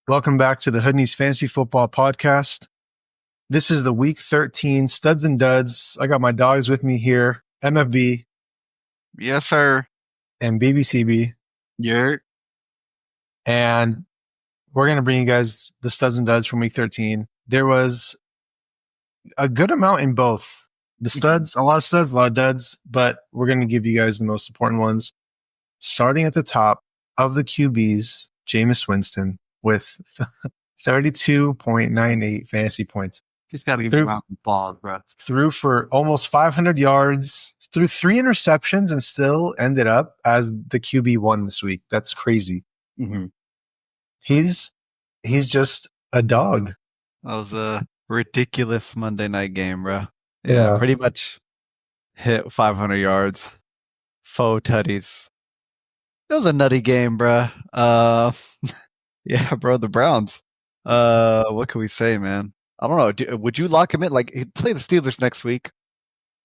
Welcome back to the Hoodneys Fantasy Football Podcast. This is the Week 13 Studs and Duds. I got my dogs with me here, MFB. Yes, sir. And BBCB. Yeah. And we're going to bring you guys the Studs and Duds from Week 13. There was a good amount in both. The studs, a lot of studs, a lot of duds, but we're going to give you guys the most important ones. Starting at the top of the QBs, Jameis Winston with 32.98 fantasy points. Just got to give him out the ball, bro. Threw for almost 500 yards, threw 3 interceptions, and still ended up as the QB1 this week. That's crazy. Mm-hmm. He's just a dog. That was a ridiculous Monday night game, bro. Yeah. Pretty much hit 500 yards. Faux tutties. It was a nutty game, bro. Yeah, bro, the Browns. What can we say, man? I don't know. Would you lock him in? Like, he'd play the Steelers next week.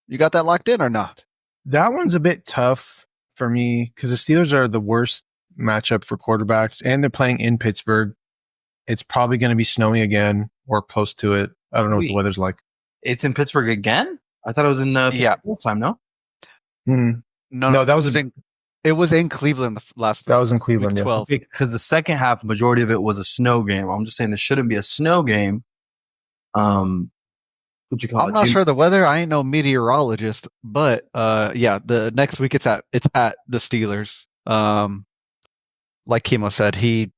You got that locked in or not? That one's a bit tough for me because the Steelers are the worst matchup for quarterbacks, and they're playing in Pittsburgh. It's probably going to be snowing again or close to it. I don't know what the weather's like. It's in Pittsburgh again? I thought it was in full time, no? Mm-hmm. No, that was it was in Cleveland last That was in Cleveland, week 12. Because the second half, majority of it was a snow game. I'm just saying there shouldn't be a snow game. I'm not sure the weather. I ain't no meteorologist, but yeah, the next week it's at the Steelers. Like Kimo said, the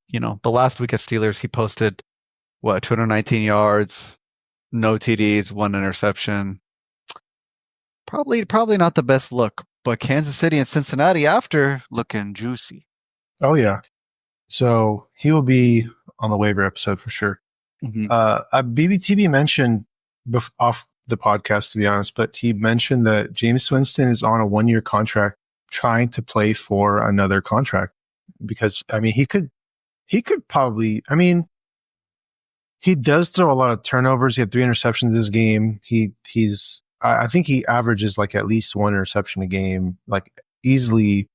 last week at Steelers he posted 219 yards, no TDs, 1 interception. Probably not the best look, but Kansas City and Cincinnati after looking juicy. Oh yeah, so he will be on the waiver episode for sure. Mm-hmm. BBTB mentioned off the podcast, to be honest, but he mentioned that Jameis Winston is on a 1-year contract trying to play for another contract because, I mean, he could probably, I mean, he does throw a lot of turnovers. He had 3 interceptions this game. I think he averages like at least 1 interception a game, like easily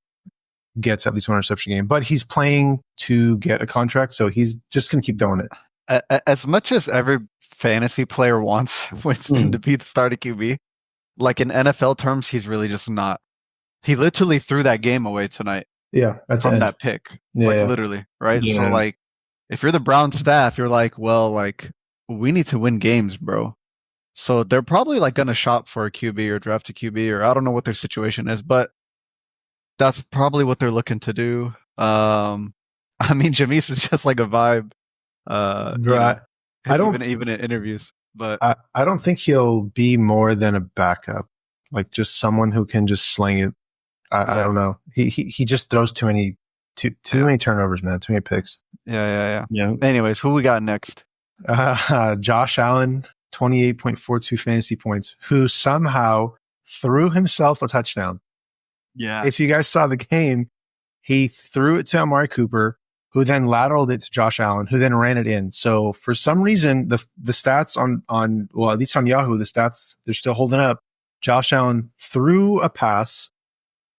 gets at least 1 interception a game, but he's playing to get a contract. So he's just going to keep doing it. As much as every fantasy player wants Winston to be the starting QB, like in NFL terms, he's really just not. He literally threw that game away tonight. Yeah. From that pick. Yeah. Literally. Right. Yeah. So like, if you're the Brown staff, you're like, well, like we need to win games, bro. So they're probably like going to shop for a QB or draft a QB, or I don't know what their situation is, but that's probably what they're looking to do. I mean, Jameis is just like a vibe. Right. I don't even in interviews, but I don't think he'll be more than a backup, like just someone who can just sling it. I don't know. He just throws too many turnovers, man. Too many picks. Yeah. Anyways, who we got next? Josh Allen, 28.42 fantasy points, who somehow threw himself a touchdown. Yeah. If you guys saw the game, he threw it to Amari Cooper, who then lateraled it to Josh Allen, who then ran it in. So for some reason, the stats on well, at least on Yahoo, the stats, they're still holding up. Josh Allen threw a pass.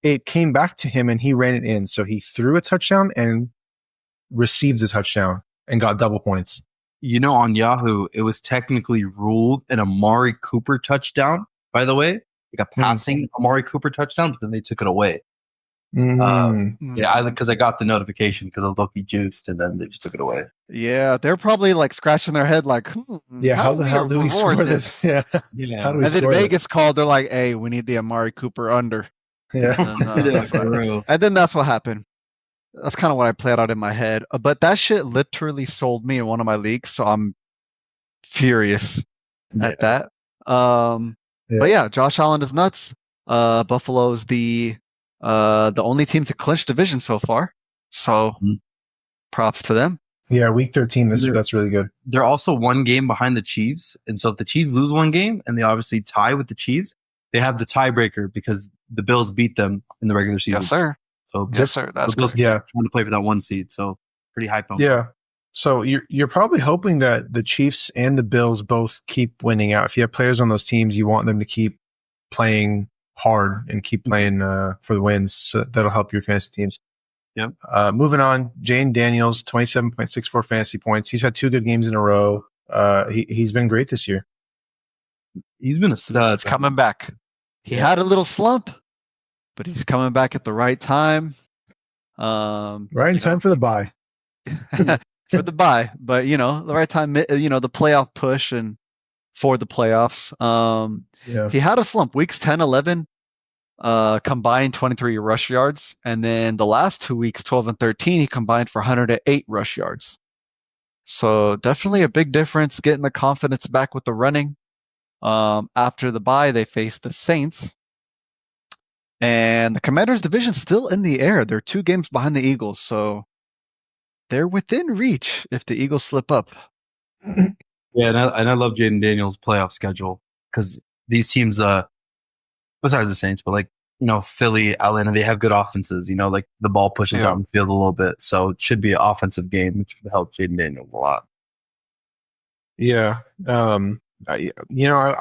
It came back to him and he ran it in. So he threw a touchdown and received a touchdown and got double points. On Yahoo, it was technically ruled an Amari Cooper touchdown, by the way. Like a passing Amari Cooper touchdown, but then they took it away. Yeah, because I got the notification because I was lucky juiced, and then they just took it away. Yeah, they're probably like scratching their head, like, how the hell do we score this? Yeah. How do we and then Vegas called. They're like, "Hey, we need the Amari Cooper under." Yeah, and then that's what happened. That's kind of what I played out in my head. But that shit literally sold me in one of my leagues, so I'm furious at that. But yeah, Josh Allen is nuts. Buffalo's the only team to clinch division so far. So props to them. Yeah, week 13, that's really good. They're also 1 game behind the Chiefs. And so if the Chiefs lose 1 game and they obviously tie with the Chiefs, they have the tiebreaker because the Bills beat them in the regular season. Yes, sir. So yes, sir. That's Bills trying to play for that 1 seed. So pretty hype on. Yeah. So you're probably hoping that the Chiefs and the Bills both keep winning out. If you have players on those teams, you want them to keep playing hard and keep playing for the wins. So that'll help your fantasy teams. Yep. Moving on, Jane Daniels, 27.64 fantasy points. He's had 2 good games in a row. He's been great this year. He's been a stud. He's coming back. He had a little slump, but he's coming back at the right time. Right in time for the bye. For the bye, but the right time, the playoff push and for the playoffs. He had a slump. Weeks 10, 11, combined 23 rush yards. And then the last 2 weeks, 12 and 13, he combined for 108 rush yards. So definitely a big difference, getting the confidence back with the running. After the bye, they faced the Saints. And the Commanders division still in the air. They're 2 games behind the Eagles, so they're within reach if the Eagles slip up. Yeah, and I love Jaden Daniels' playoff schedule because these teams, besides the Saints, but Philly, Atlanta, they have good offenses. The ball pushes out in the field a little bit, so it should be an offensive game, which could help Jaden Daniels a lot. Yeah, I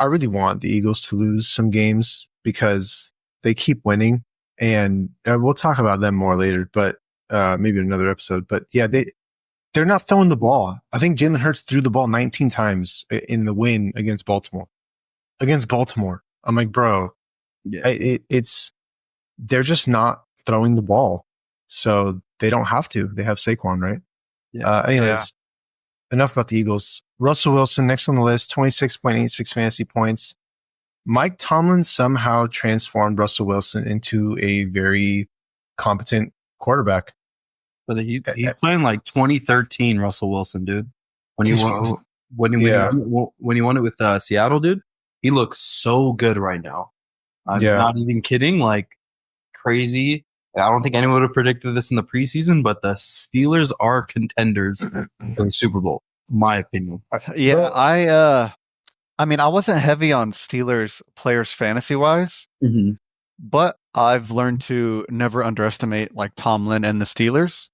really want the Eagles to lose some games because they keep winning, and we'll talk about them more later, but maybe in another episode. But yeah, they're not throwing the ball. I think Jalen Hurts threw the ball 19 times in the win against Baltimore. I'm like, bro, they're just not throwing the ball, so they don't have to. They have Saquon, right? Yeah. Enough about the Eagles. Russell Wilson next on the list, 26.86 fantasy points. Mike Tomlin somehow transformed Russell Wilson into a very competent quarterback. But he's playing like 2013 Russell Wilson, dude. When he won it with Seattle, dude, he looks so good right now. I'm not even kidding. Like crazy. I don't think anyone would have predicted this in the preseason, but the Steelers are contenders for the Super Bowl, in my opinion. Yeah, I mean, I wasn't heavy on Steelers players fantasy wise, but I've learned to never underestimate like Tomlin and the Steelers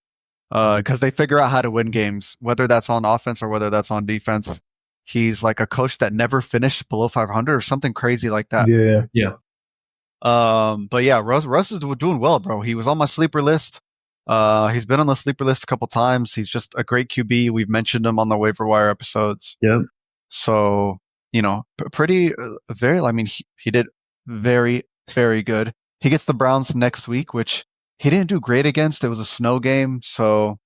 because they figure out how to win games, whether that's on offense or whether that's on defense. He's like a coach that never finished below 500 or something crazy like that. Yeah. But yeah, Russ is doing well, bro. He was on my sleeper list. He's been on the sleeper list a couple times. He's just a great QB. We've mentioned him on the waiver wire episodes. Yep. So, pretty, he did very, very good. He gets the Browns next week, which he didn't do great against. It was a snow game. So,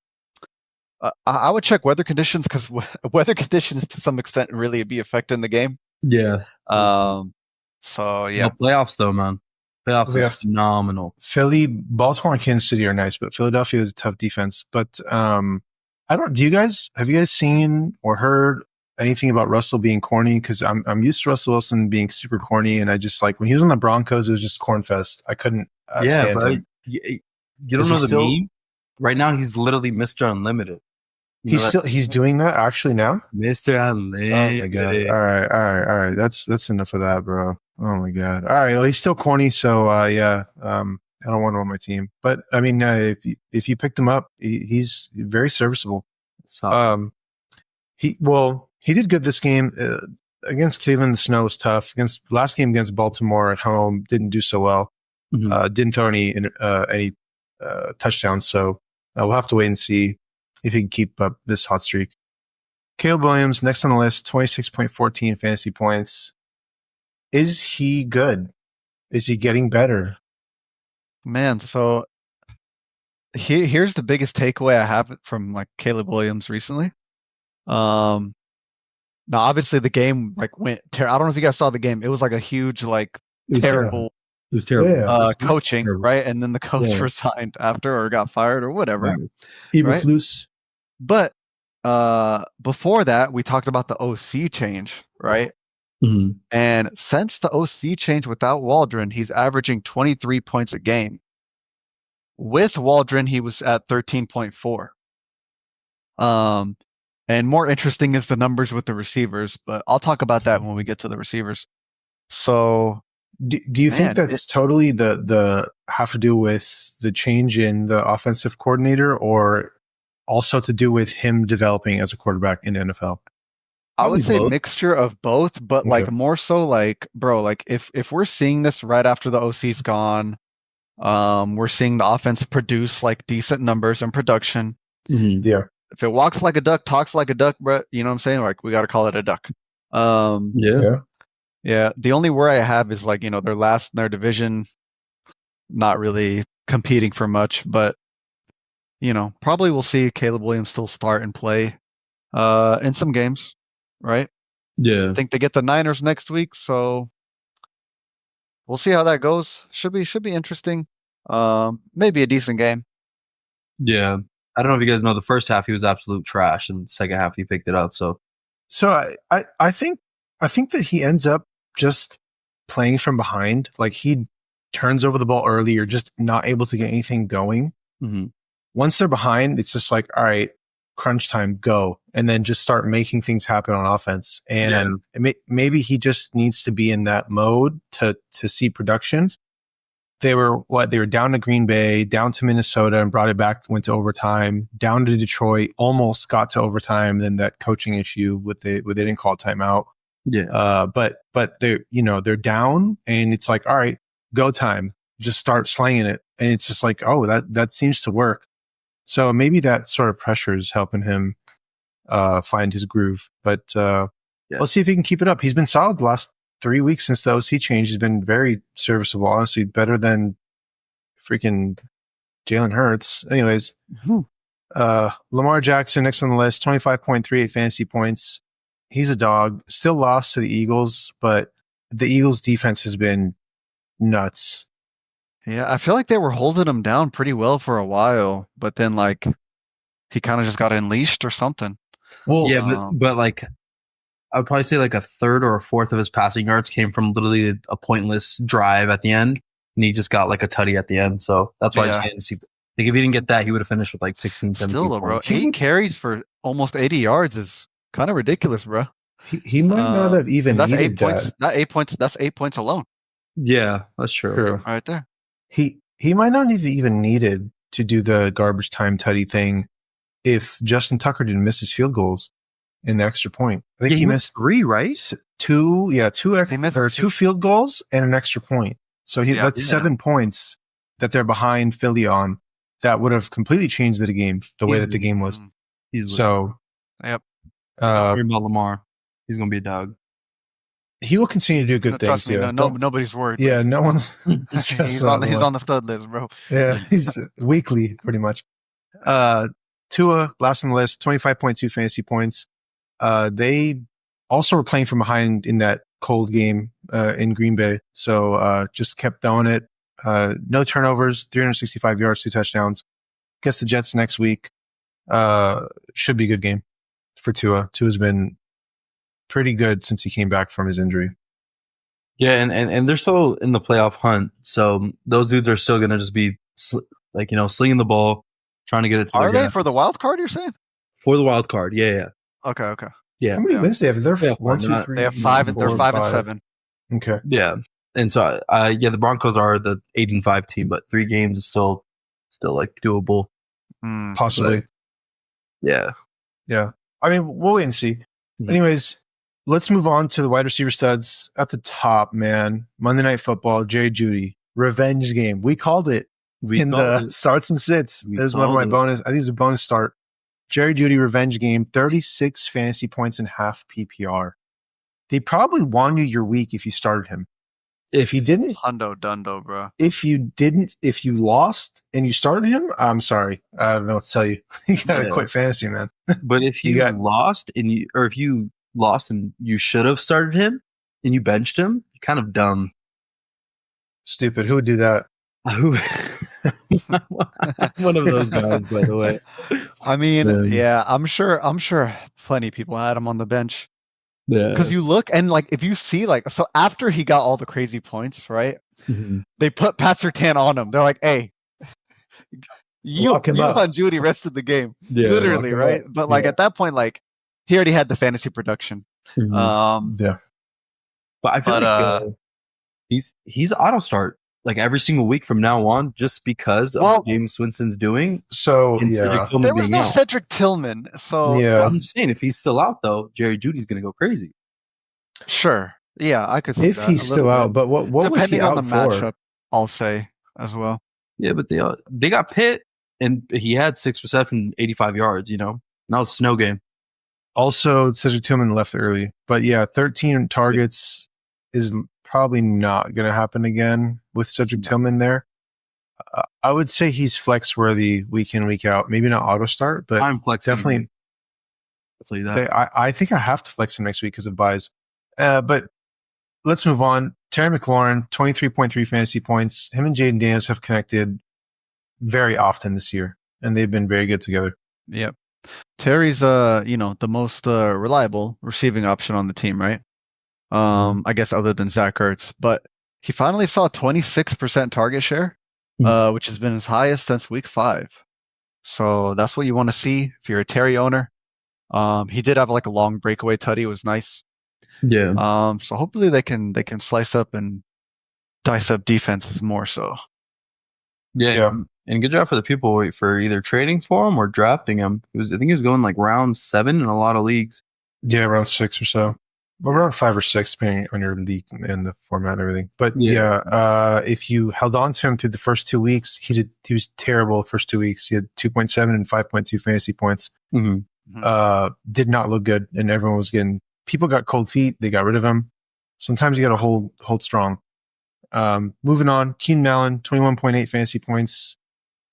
I would check weather conditions because weather conditions to some extent really be affecting the game. Yeah. So, yeah. No, playoffs though, man. Playoffs is phenomenal. Philly, Baltimore, and Kansas City are nice, but Philadelphia is a tough defense. But have you guys seen or heard anything about Russell being corny? Because I'm used to Russell Wilson being super corny, and I just when he was on the Broncos, it was just corn fest. I couldn't stand him. You don't know the meme? Right now, he's literally Mr. Unlimited. He's doing that actually now? Mr. Unlimited. Oh my god! All right. That's enough of that, bro. Oh my god! All right, well, he's still corny, so I don't want him on my team. But I mean, if you picked him up, he's very serviceable. He did good this game against Cleveland. The snow was tough. Last game against Baltimore at home, didn't do so well. Didn't throw any touchdowns. So we'll have to wait and see if he can keep up this hot streak. Caleb Williams next on the list, 26.14 fantasy points. Is he good? Is he getting better? Man, so here's the biggest takeaway I have from Caleb Williams recently. Now obviously the game went I don't know if you guys saw the game. It was a huge terrible. It was terrible. Coaching, right? And then the coach resigned after or got fired or whatever. Eberflus. But before that, we talked about the OC change, right? And since the OC change without Waldron, he's averaging 23 points a game. With Waldron, he was at 13.4. And more interesting is the numbers with the receivers, but I'll talk about that when we get to the receivers. So, do you think that's totally the have to do with the change in the offensive coordinator, or also to do with him developing as a quarterback in the NFL? I would say mixture of both, but more so bro, if we're seeing this right after the OC's gone, We're seeing the offense produce like decent numbers and production. Mm-hmm. Yeah. If it walks like a duck, talks like a duck, bro, you know what I'm saying? Like, we got to call it a duck. Yeah. The only worry I have is like, they're last in their division, not really competing for much, but probably we'll see Caleb Williams still start and play in some games, right? Yeah. I think they get the Niners next week, so we'll see how that goes. Should be interesting. Maybe a decent game. Yeah. I don't know if you guys know, the first half he was absolute trash, and the second half he picked it up. So I think that he ends up just playing from behind. Like, he turns over the ball early, or just not able to get anything going. Mm-hmm. Once they're behind, it's just like, all right, crunch time, go, and then just start making things happen on offense. And maybe he just needs to be in that mode to see production. They were down to Green Bay, down to Minnesota, and brought it back, went to overtime, down to Detroit, almost got to overtime. Then that coaching issue where they didn't call timeout. Yeah. But they're down, and it's like, all right, go time, just start slanging it. And it's just like, oh, that seems to work. So maybe that sort of pressure is helping him find his groove. But let's see if he can keep it up. He's been solid the last 3 weeks since the OC change. He's been very serviceable, honestly, better than freaking Jalen Hurts. Anyways, Lamar Jackson next on the list, 25.38 fantasy points. He's a dog. Still lost to the Eagles, but the Eagles defense has been nuts. Yeah, I feel like they were holding him down pretty well for a while, but then like he kind of just got unleashed or something. Well, yeah, but like I would probably say like a third or a fourth of his passing yards came from literally a pointless drive at the end, and he just got like a tutty at the end. So that's why I didn't see. Like, if he didn't get that, he would have finished with like 16, 17 Still, though, bro, 8 carries for almost 80 yards is kind of ridiculous, bro. He might not have even needed 8 points. That 8 points. That's 8 points alone. Yeah, that's true. Right there. He might not have even needed to do the garbage time tutty thing if Justin Tucker didn't miss his field goals in the extra point. I think he missed 3, right? 2 field goals and an extra point. So that's 7 points that they're behind Philly on. That would have completely changed the game, the way that the game was. So, yep. Worry about Lamar. He's gonna be a dog. He will continue to do good things. Trust me, nobody's worried. Yeah, no one's. He's on the stud list, bro. Yeah, he's weekly, pretty much. Tua, last on the list, 25.2 fantasy points. They also were playing from behind in that cold game in Green Bay, so just kept throwing it. No turnovers, 365 yards, 2 touchdowns. Guess the Jets next week. Should be a good game for Tua. Tua's been pretty good since he came back from his injury. Yeah, and they're still in the playoff hunt, so those dudes are still going to just be slinging the ball, trying to get it to Are they for the wild card, you're saying? For the wild card, yeah. Okay. Yeah. How many wins do they have? They're 1, 2, 3. They have 5 and they're 5 and 7. Okay. Yeah. And so the Broncos are the 8-5 team, but 3 games is still like doable. Possibly. But, yeah. I mean, we'll wait and see. Mm-hmm. Anyways, let's move on to the wide receiver studs at the top, man. Monday Night Football, Jerry Jeudy, revenge game. We called it the starts and sits. That was one of my bonus. I think it's a bonus start. Jerry Jeudy revenge game, 36 fantasy points and half PPR. They probably won you your week if you started him. If you didn't, Hundo Dundo, bro. If you lost and you started him, I'm sorry. I don't know what to tell you. You gotta quit fantasy, man. But if you lost and you should have started him and you benched him, you're kind of dumb. Stupid. Who would do that? One of those guys, by the way. I mean, I'm sure plenty of people had him on the bench. Yeah. Because you look and like if you see so after he got all the crazy points, right? Mm-hmm. They put Pat Surtain on him. They're like, hey, you on Jeudy rest of the game. Yeah, literally, right? But at that point, he already had the fantasy production. Mm-hmm. But I feel like he's auto start every single week from now on, just because of what James Winston's doing. So there was no Cedric Tillman. So I'm just saying, if he's still out though, Jerry Jeudy's going to go crazy. Sure, yeah, I could see if he's still out. But what was he out on the for? matchup? I'll say as well. Yeah, but they got Pitt, and he had 6 receptions, 85 yards. Now it's a snow game. Also, Cedric Tillman left early, but yeah, 13 targets is probably not going to happen again with Cedric Tillman there. I would say he's flex worthy week in, week out. Maybe not auto start, but I'm flexing. Definitely. I'll tell you that. I think I have to flex him next week because of buys. But let's move on. Terry McLaurin, 23.3 fantasy points. Him and Jaden Daniels have connected very often this year, and they've been very good together. Yep. Terry's the most reliable receiving option on the team, right? I guess other than Zach Ertz, but he finally saw 26% target share, which has been his highest since week 5. So that's what you want to see if you're a Terry owner. He did have like a long breakaway tutty. It was nice. Yeah. So hopefully they can slice up and dice up defenses more so. Yeah. And good job for the people for either trading for him or drafting him. I think he was going like round 7 in a lot of leagues. Yeah, around 6 or so. Well, around 5 or 6, depending on your league and the format and everything. But if you held on to him through the first 2 weeks, he was terrible the first 2 weeks. He had 2.7 and 5.2 fantasy points. Did not look good, and everyone was people got cold feet. They got rid of him. Sometimes you got to hold strong. Moving on, Keenan Allen, 21.8 fantasy points.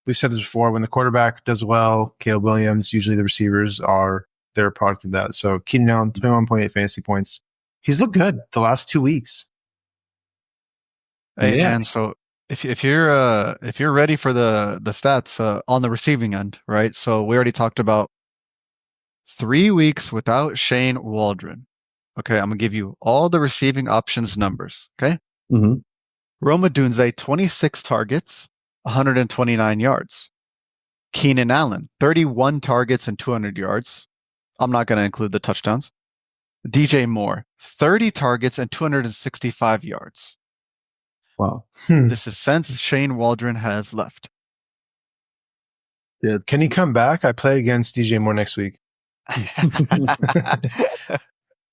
We've said this before. When the quarterback does well, Caleb Williams, usually the receivers they're a product of that. So Keenan Allen, 21.8 fantasy points. He's looked good the last 2 weeks. Hey, man, so if you're ready for the stats on the receiving end, right? So we already talked about 3 weeks without Shane Waldron. Okay, I'm gonna give you all the receiving options numbers. Okay. Rome Odunze, 26 targets, 129 yards. Keenan Allen, 31 targets and 200 yards. I'm not going to include the touchdowns. DJ Moore, 30 targets and 265 yards. Wow. This is since Shane Waldron has left. Yeah. Can he come back? I play against DJ Moore next week.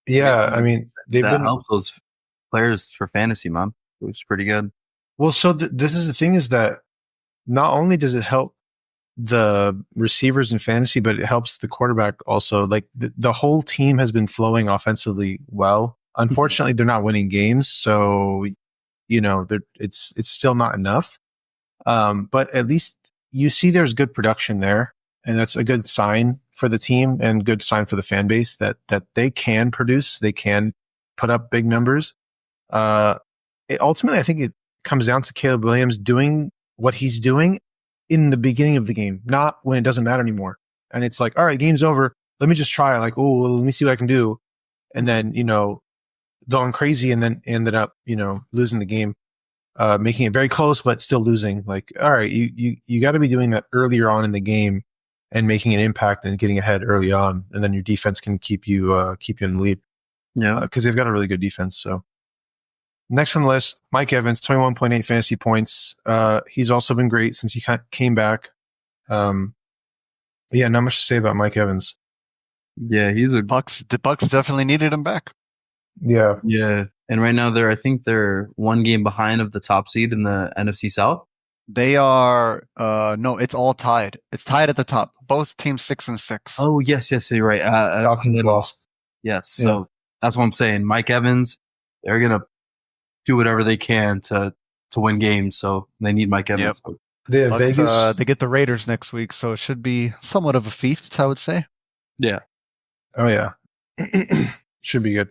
Yeah, I mean, that helps those players for fantasy, man. It was pretty good. Well, so this is the thing is that not only does it help the receivers in fantasy, but it helps the quarterback also. Like the whole team has been flowing offensively well. Unfortunately, they're not winning games, so it's still not enough. But at least you see there's good production there, and that's a good sign for the team and good sign for the fan base that they can produce, they can put up big numbers. Ultimately, I think it comes down to Caleb Williams doing what he's doing in the beginning of the game, not when it doesn't matter anymore. And it's like, all right, game's over. Let me just try. Like, let me see what I can do. And then, going crazy and then ended up, losing the game, making it very close, but still losing. Like, all right, you got to be doing that earlier on in the game and making an impact and getting ahead early on. And then your defense can keep you in the lead. Yeah. Because they've got a really good defense. So. Next on the list, Mike Evans, 21.8 fantasy points. He's also been great since he came back. Not much to say about Mike Evans. Yeah, the Bucs definitely needed him back. Yeah. Yeah. And right now I think they're 1 game behind of the top seed in the NFC South. They are no, it's all tied. It's tied at the top. Both teams 6-6. Oh, yes, you're right. Falcons lost. Yes. So that's what I'm saying. Mike Evans, they're gonna do whatever they can to win games, so they need Mike Evans. Yep. They get the Raiders next week, so it should be somewhat of a feast, I would say. Yeah. Oh yeah. Should be good.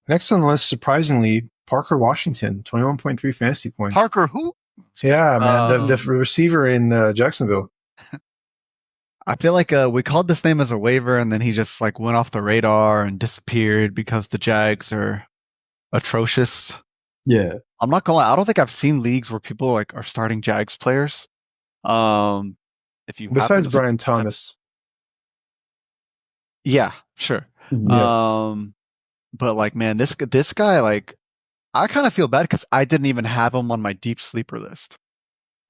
Next on the list, surprisingly, Parker Washington, 21.3 fantasy points. Parker who? Yeah, man, the receiver in Jacksonville. I feel like we called this name as a waiver, and then he just like went off the radar and disappeared because the Jags are atrocious. Yeah. I'm not gonna lie, I don't think I've seen leagues where people like are starting Jags players. If you besides Brian Thomas. Yeah, sure. Yeah. But like, man, this guy, like, I kind of feel bad because I didn't even have him on my deep sleeper list.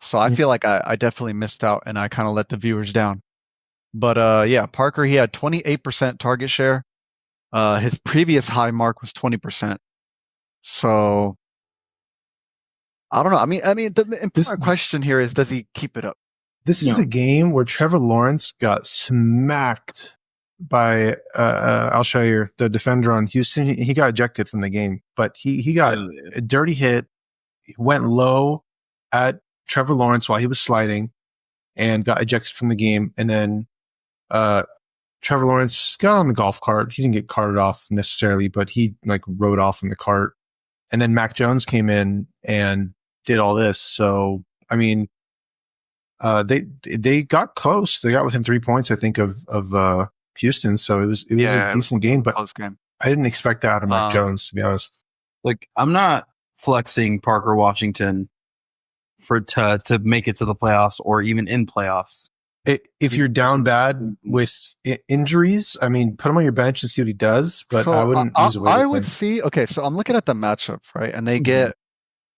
So I feel like I definitely missed out and I kind of let the viewers down. But Parker, he had 28% target share. His previous high mark was 20%. So I don't know. I mean, the important question here is, does he keep it up? This is the game where Trevor Lawrence got smacked by Alshire, the defender on Houston. He got ejected from the game, but he got a dirty hit. He went low at Trevor Lawrence while he was sliding and got ejected from the game. And then Trevor Lawrence got on the golf cart. He didn't get carted off necessarily, but he like rode off from the cart. And then Mac Jones came in and did all this. So, I mean, they got close. They got within 3 points, I think, of Houston. So it was a decent game, but close game. I didn't expect that out of Mac Jones, to be honest. Like, I'm not flexing Parker Washington to make it to the playoffs or even in playoffs. If you're down bad with injuries, I mean, put him on your bench and see what he does. But so I wouldn't use a I would see. Okay, so I'm looking at the matchup, right? And they get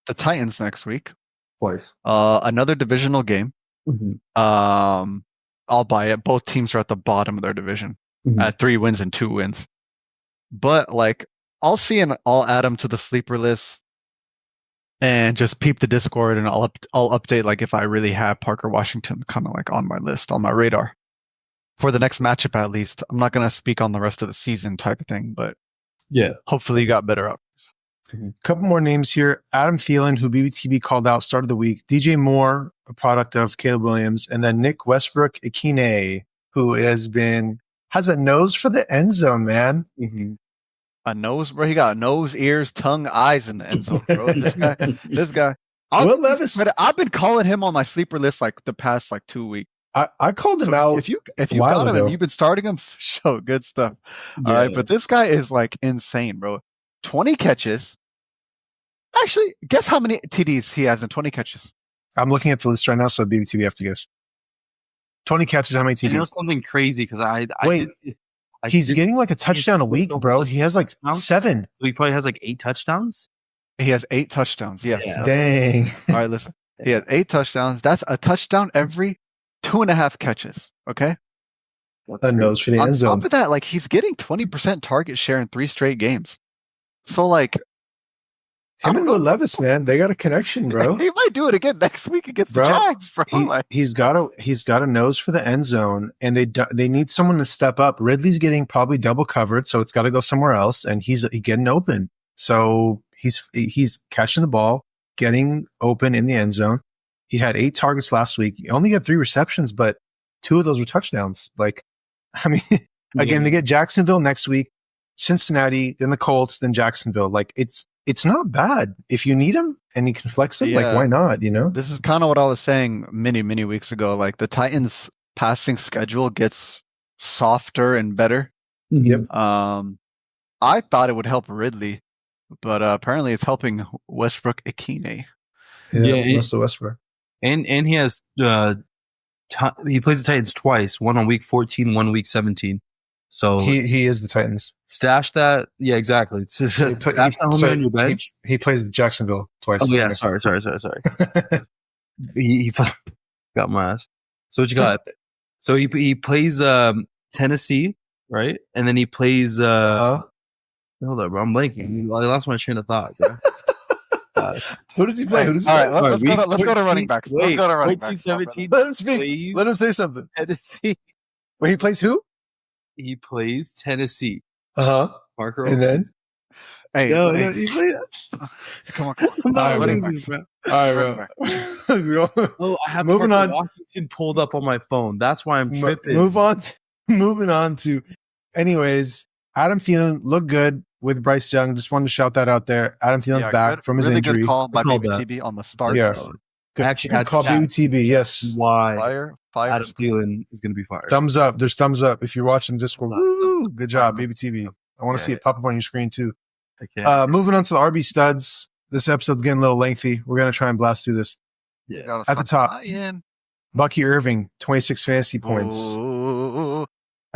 the Titans next week. Twice. Another divisional game. Mm-hmm. I'll buy it. Both teams are at the bottom of their division at 3 wins and 2 wins. But like, I'll add them to the sleeper list and just peep the Discord, and I'll update like if I really have Parker Washington kind of like on my list, on my radar for the next matchup at least. I'm not gonna speak on the rest of the season type of thing, but yeah, hopefully you got better options. Couple more names here. Adam Thielen, who BBTB called out start of the week. DJ Moore, a product of Caleb Williams, and then Nick Westbrook-Ikhine, who has a nose for the end zone, man. Mm-hmm. A nose, bro. He got nose, ears, tongue, eyes in the end zone, bro. This guy. Will Levis. I've been calling him on my sleeper list like the past like 2 weeks. I called him out. If you got him and you've been starting him, show good stuff. All right, but this guy is like insane, bro. 20 catches. Actually, guess how many TDs he has in 20 catches? I'm looking at the list right now, so BBTB have to guess. 20 catches, how many TDs? I know something crazy because he's getting like a touchdown a week, bro. He has like 7. So he probably has like 8 touchdowns. He has 8 touchdowns. Yeah. Dang. All right, listen. He had 8 touchdowns. That's a touchdown every 2.5 catches. Okay. A nose for the end zone. On top of that, like he's getting 20% target share in 3 straight games. So like, him and Will Levis, man, they got a connection, bro. He might do it again next week against the Jags, bro. He's got a nose for the end zone, and they need someone to step up. Ridley's getting probably double covered, so it's got to go somewhere else, and he's getting open. So he's catching the ball, getting open in the end zone. He had 8 targets last week. He only had 3 receptions, but 2 of those were touchdowns. Like, I mean, again, they get Jacksonville next week, Cincinnati, then the Colts, then Jacksonville. Like, it's not bad if you need him and you can flex him. Like, why not? You know, this is kind of what I was saying many weeks ago. Like, the Titans' passing schedule gets softer and better. Yep. I thought it would help Ridley, but apparently it's helping Westbrook-Ikhine. Yeah, Russell Westbrook. And he has he plays the Titans twice, one on week 14, one week 17. So he is the Titans. Stash that. Yeah, exactly. Stash that on your bench. He plays Jacksonville twice. Oh yeah, sorry. he got my ass. So what you got? So he plays Tennessee, right? And then he plays hold up, bro. I'm blanking. I lost my train of thought, bro. Who does he play? All right, let's go to running back. Let's go to running back. 17. Let him speak. Let him say something. Tennessee. Wait, he plays who? He plays Tennessee. Parker. And then? Hey, come on. All right, bro. Oh, I have moving on. Washington pulled up on my phone. That's why I'm tripping. Moving on to, anyways, Adam Thielen looked good with Bryce Young. Just wanted to shout that out there. Adam Thielen's back from his injury. Good call by BBTB on the start. Yeah. Good call, BBTB. Yes. Why? Fire. Adam Thielen is going to be fired. Thumbs up. There's thumbs up. If you're watching Discord, woo, good job, BBTV. I want to see it pop up on your screen too. Okay. Moving on to the RB studs. This episode's getting a little lengthy. We're going to try and blast through this. Yeah. At the top, Bucky Irving, 26 fantasy points. Ooh.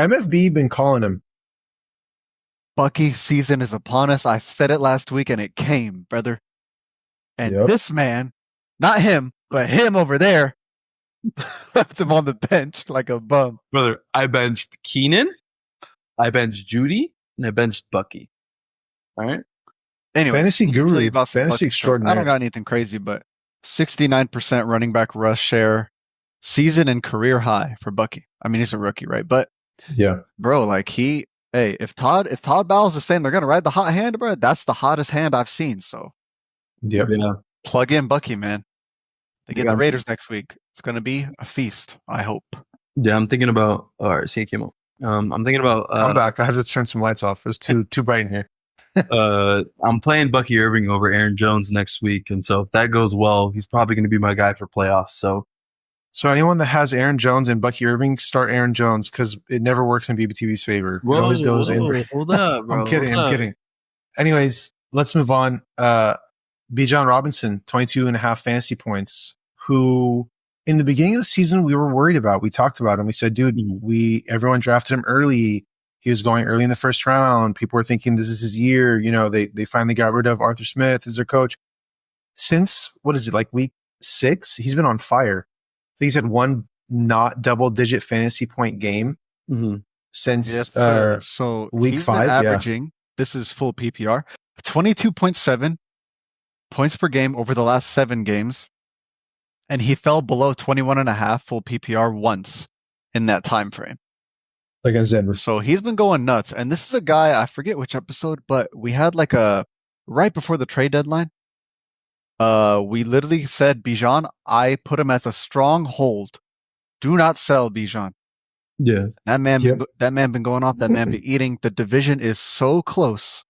MFB been calling him. Bucky season is upon us. I said it last week and it came, brother. And this man, not him, but him over there, left him on the bench like a bum. Brother, I benched Keenan, I benched Judy, and I benched Bucky. All right? Anyway. Fantasy guru, fantasy extraordinary. I don't got anything crazy, but 69% running back rush share, season and career high for Bucky. I mean, he's a rookie, right? But yeah, bro, like if Todd Bowles is saying they're gonna ride the hot hand, bro, that's the hottest hand I've seen. So yeah, plug in Bucky, man. They get the Raiders next week. It's gonna be a feast, I hope. Yeah, I'm thinking about. All right, see, it came up. I'm thinking about. I'm back. I had to turn some lights off. It was too bright in here. I'm playing Bucky Irving over Aaron Jones next week, and so if that goes well, he's probably going to be my guy for playoffs. So anyone that has Aaron Jones and Bucky Irving, start Aaron Jones because it never works in BBTV's favor. It always goes in. Hold up, bro. I'm kidding. Anyways, let's move on. Bijan Robinson, 22.5 fantasy points, who in the beginning of the season we were worried about. We talked about him. We said, dude, everyone drafted him early. He was going early in the first round. People were thinking this is his year. You know, they finally got rid of Arthur Smith as their coach. Since, what is it, like week 6? He's been on fire. I think he's had one not double-digit fantasy point game since so week 5. Averaging, this is full PPR, 22.7 points per game over the last 7 games. And he fell below 21.5 full PPR once in that time frame. Against Denver. So he's been going nuts. And this is a guy, I forget which episode, but we had like right before the trade deadline, we literally said, Bijan, I put him as a strong hold. Do not sell Bijan. Yeah. That man been going off. That man been eating. The division is so close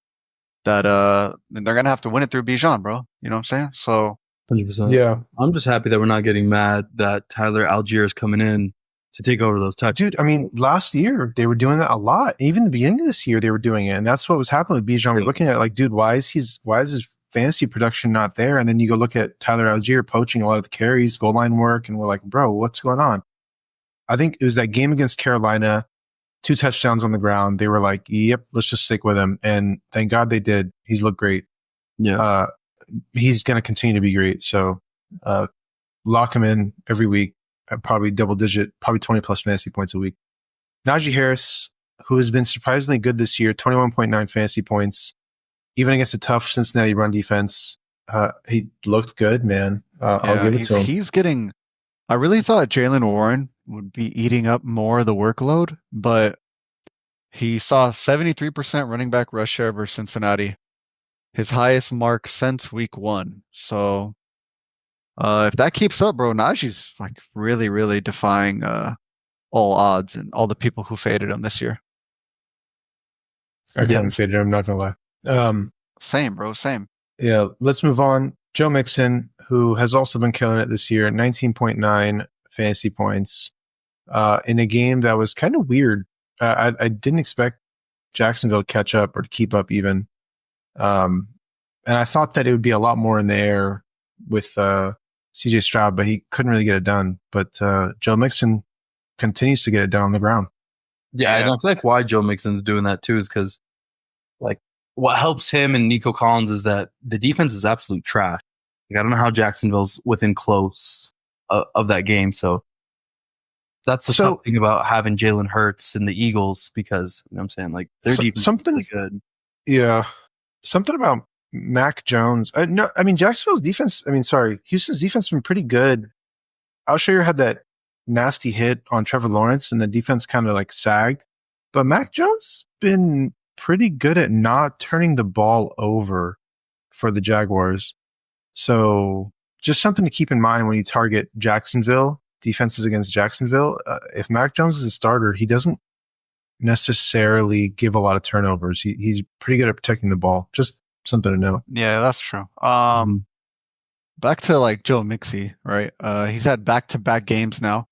that they're going to have to win it through Bijan, bro. You know what I'm saying? So 100%. Yeah. I'm just happy that we're not getting mad that Tyler Algier is coming in to take over those touches. Dude, I mean, last year they were doing that a lot. Even the beginning of this year they were doing it, and that's what was happening with Bijan. We're looking at it like, dude, why is his fantasy production not there? And then you go look at Tyler Algier poaching a lot of the carries, goal line work, and we're like, bro, what's going on? I think it was that game against Carolina, 2 touchdowns on the ground. They were like, yep, let's just stick with him. And thank God they did. He's looked great. Yeah. He's going to continue to be great. So lock him in every week. Probably double digit, probably 20 plus fantasy points a week. Najee Harris, who has been surprisingly good this year, 21.9 fantasy points, even against a tough Cincinnati run defense. He looked good, man. I'll give it to him. He's getting, I really thought Jaylen Warren would be eating up more of the workload, but he saw 73% running back rush share versus Cincinnati, his highest mark since week 1. So, if that keeps up, bro, Najee's like really, really defying all odds and all the people who faded him this year. I haven't faded him, I'm not gonna lie. Same, bro, same. Yeah, let's move on. Joe Mixon, who has also been killing it this year, 19.9 fantasy points in a game that was kind of weird. I didn't expect Jacksonville to catch up or to keep up even. And I thought that it would be a lot more in the air with CJ Stroud, but he couldn't really get it done. But Joe Mixon continues to get it done on the ground. Yeah, and I feel like why Joe Mixon's doing that too is because, like, what helps him and Nico Collins is that the defense is absolute trash. Like, I don't know how Jacksonville's within close of that game. So that's the tough thing about having Jalen Hurts and the Eagles, because, you know what I'm saying, like, their defense is really good. Yeah. Something about Mac Jones. No, I mean, Jacksonville's defense, Houston's defense has been pretty good. Alshire had that nasty hit on Trevor Lawrence and the defense kind of like sagged. But Mac Jones been pretty good at not turning the ball over for the Jaguars. So just something to keep in mind when you target Jacksonville, defenses against Jacksonville. If Mac Jones is a starter, he doesn't necessarily give a lot of turnovers. He's pretty good at protecting the ball. Just something to know. Yeah, that's true. Back to like Joe Mixon, right? He's had back-to-back games now.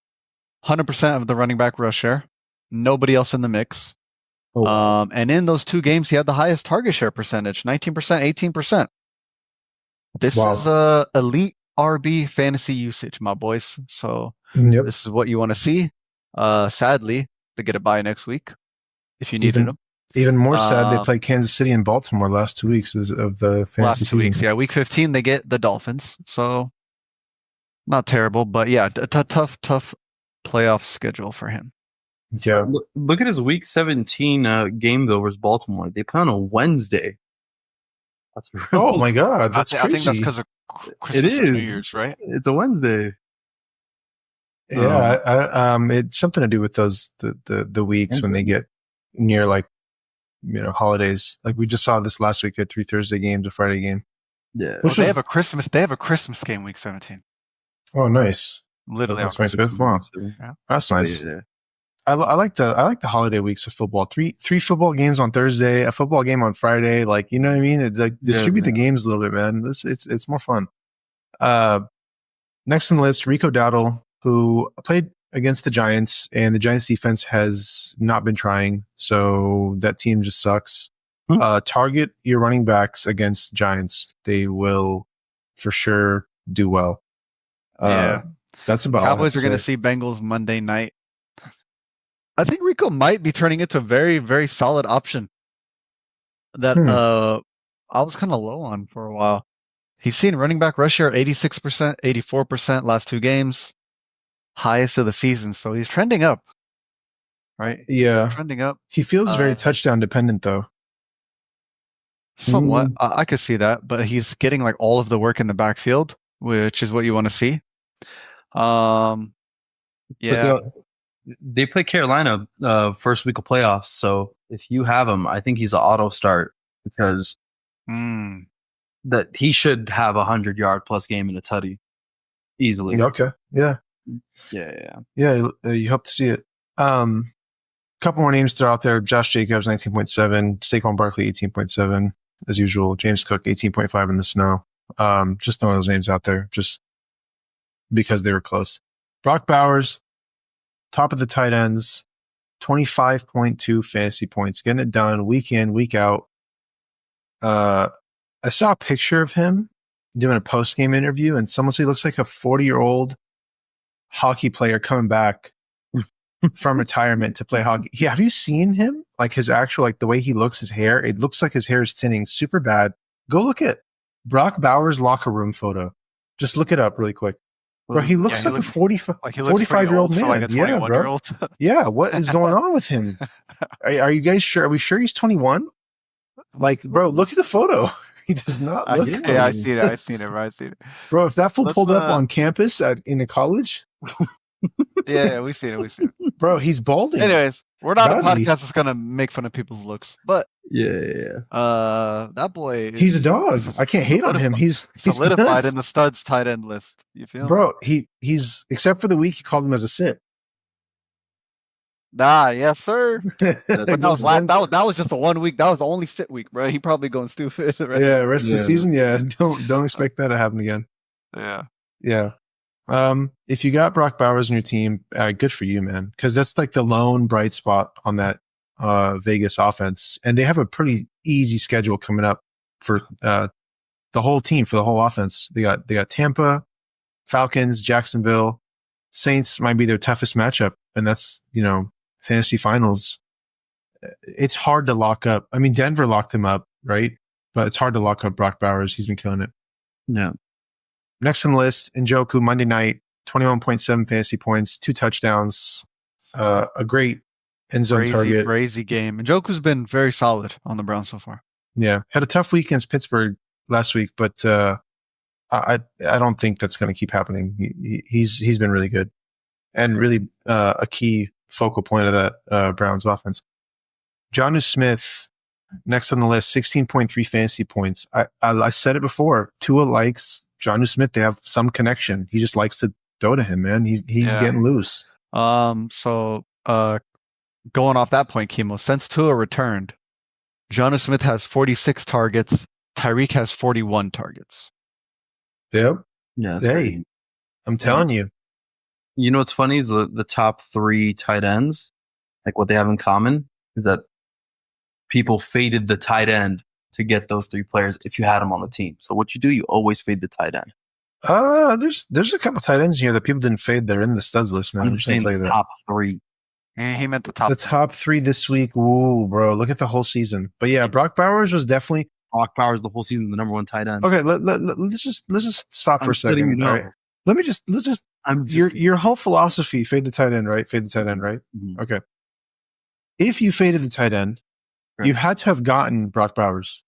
100% of the running back rush share. Nobody else in the mix. And in those 2 games, he had the highest target share percentage, 19%, 18%. This is elite RB fantasy usage, my boys. So This is what you want to see. Sadly, they get a bye next week if you needed them. Even more sad, they play Kansas City and Baltimore last 2 weeks of the fantasy last 2 season. weeks. Yeah, week 15 they get the Dolphins, so not terrible, but yeah, a tough playoff schedule for him. Yeah, look at his week 17 game though versus Baltimore. They play on a Wednesday. Oh my God, that's crazy. I think that's because of Christmas and New Year's, right? It's a Wednesday. Yeah, it's something to do with the weeks when they get near holidays. Like we just saw this last week at 3 Thursday games, a Friday game. Yeah, they have a Christmas game week 17. Oh, nice. Literally, that's my fifth. Wow, yeah. That's nice. Yeah. I like the holiday weeks of football. Three football games on Thursday, a football game on Friday. Like, you know what I mean? It's like distribute the games a little bit, man. It's more fun. Next on the list, Rico Dowdle, who played against the Giants, and the Giants defense has not been trying, so that team just sucks. Target your running backs against Giants; they will for sure do well. That's about Cowboys are going to see Bengals Monday night. I think Rico might be turning into a very, very solid option that I was kind of low on for a while. He's seen running back rush share 86%, 84% last 2 games, highest of the season. So he's trending up, right? Yeah, trending up. He feels very touchdown dependent, though. Somewhat, I could see that, but he's getting like all of the work in the backfield, which is what you want to see. Yeah. They play Carolina first week of playoffs, so if you have him, I think he's an auto start because that he should have 100-yard plus game in a tutty easily. Okay, yeah. You hope to see it. Couple more names throw out there: Josh Jacobs 19.7, Saquon Barkley 18.7 as usual, James Cook 18.5 in the snow. Just throwing those names out there just because they were close. Brock Bowers, top of the tight ends, 25.2 fantasy points, getting it done week in, week out. I saw a picture of him doing a post-game interview, and someone said he looks like a 40-year-old hockey player coming back from retirement to play hockey. Yeah, have you seen him? Like his actual, like the way he looks, his hair, it looks like his hair is thinning super bad. Go look at Brock Bowers' locker room photo. Just look it up really quick. Bro, he looks like a 45-year-old man. Like a 21-year-old. Yeah, what is going on with him? Are you guys sure? Are we sure he's 21? Like, bro, look at the photo. He does not look I seen it, bro. I seen it. Bro, if that fool pulled up on campus in a college. Yeah, we seen it. Bro, he's balding. Anyways, we're not a podcast that's gonna make fun of people's looks, but yeah. That boy, he's a dog. I can't hate on him. He's solidified in the studs tight end list. You feel, bro? He's except for the week he called him as a sit. Yes, sir. That was just a 1 week. That was the only sit week, bro. He probably going stupid. Rest of the season. Yeah, don't expect that to happen again. Yeah. If you got Brock Bowers in your team, good for you, man. Because that's like the lone bright spot on that Vegas offense, and they have a pretty easy schedule coming up for the whole team, for the whole offense. They got Tampa, Falcons, Jacksonville, Saints might be their toughest matchup, and that's fantasy finals. It's hard to lock up. I mean, Denver locked him up, right? But it's hard to lock up Brock Bowers. He's been killing it. Yeah. Next on the list, Njoku, Monday night, 21.7 fantasy points, 2 touchdowns, a great end zone target. Crazy game. Njoku's been very solid on the Browns so far. Yeah. Had a tough week against Pittsburgh last week, but I don't think that's going to keep happening. He's been really good and really a key focal point of that Browns offense. Jonnu Smith, next on the list, 16.3 fantasy points. I said it before. Tua likes Jonnu Smith. They have some connection. He just likes to throw to him, man. He's getting loose. So going off that point, Kimo, since Tua returned, Jonnu Smith has 46 targets. Tyreek has 41 targets. Yep. Yeah. Hey, I'm telling you. You know what's funny is the top 3 tight ends, like what they have in common is that people faded the tight end to get those 3 players if you had them on the team. So what you do, you always fade the tight end. There's a couple tight ends here that people didn't fade. They're in the studs list, man. I'm just saying the top 3. He meant the top. The top 3 this week. Ooh, bro, look at the whole season. But yeah, Brock Bowers was definitely Brock Bowers the whole season, the number 1 tight end. Okay, let's just stop for a second. All right. Let's just your whole philosophy, fade the tight end, right? Fade the tight end, right? Mm-hmm. Okay. If you faded the tight end, you had to have gotten Brock Bowers.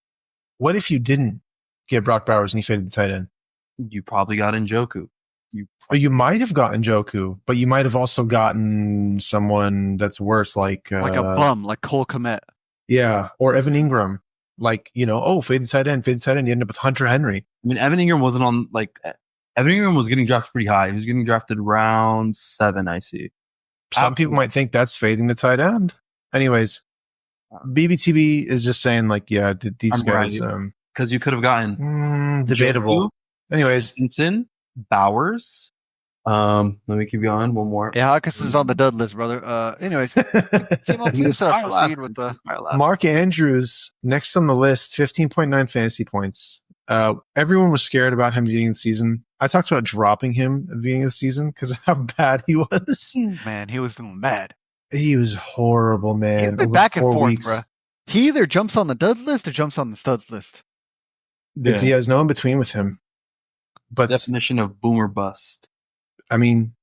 What if you didn't get Brock Bowers and you faded the tight end? You probably got Njoku. You might have gotten Njoku, but you might have also gotten someone that's worse, like a bum, like Cole Kmet. Yeah, or Evan Ingram. Like, fade the tight end. You end up with Hunter Henry. I mean, Evan Ingram wasn't on, Evan Ingram was getting drafted pretty high. He was getting drafted round 7, I see. Some people might think that's fading the tight end. Anyways, BBTB is just saying, these guys... Because you could have gotten... debatable. Anyways. Stinson, Bowers... let me keep going. One more. Yeah, Hawkins is on the dud list, brother. Anyways, proceed with the Mark Andrews next on the list, 15.9 fantasy points. Everyone was scared about him beginning the season. I talked about dropping him at the beginning of the season because of how bad he was. Man, he was doing bad. He was horrible, man. He's been back and forth, bro. He either jumps on the dud list or jumps on the studs list. He has no in between with him. But definition of boomer bust. I mean,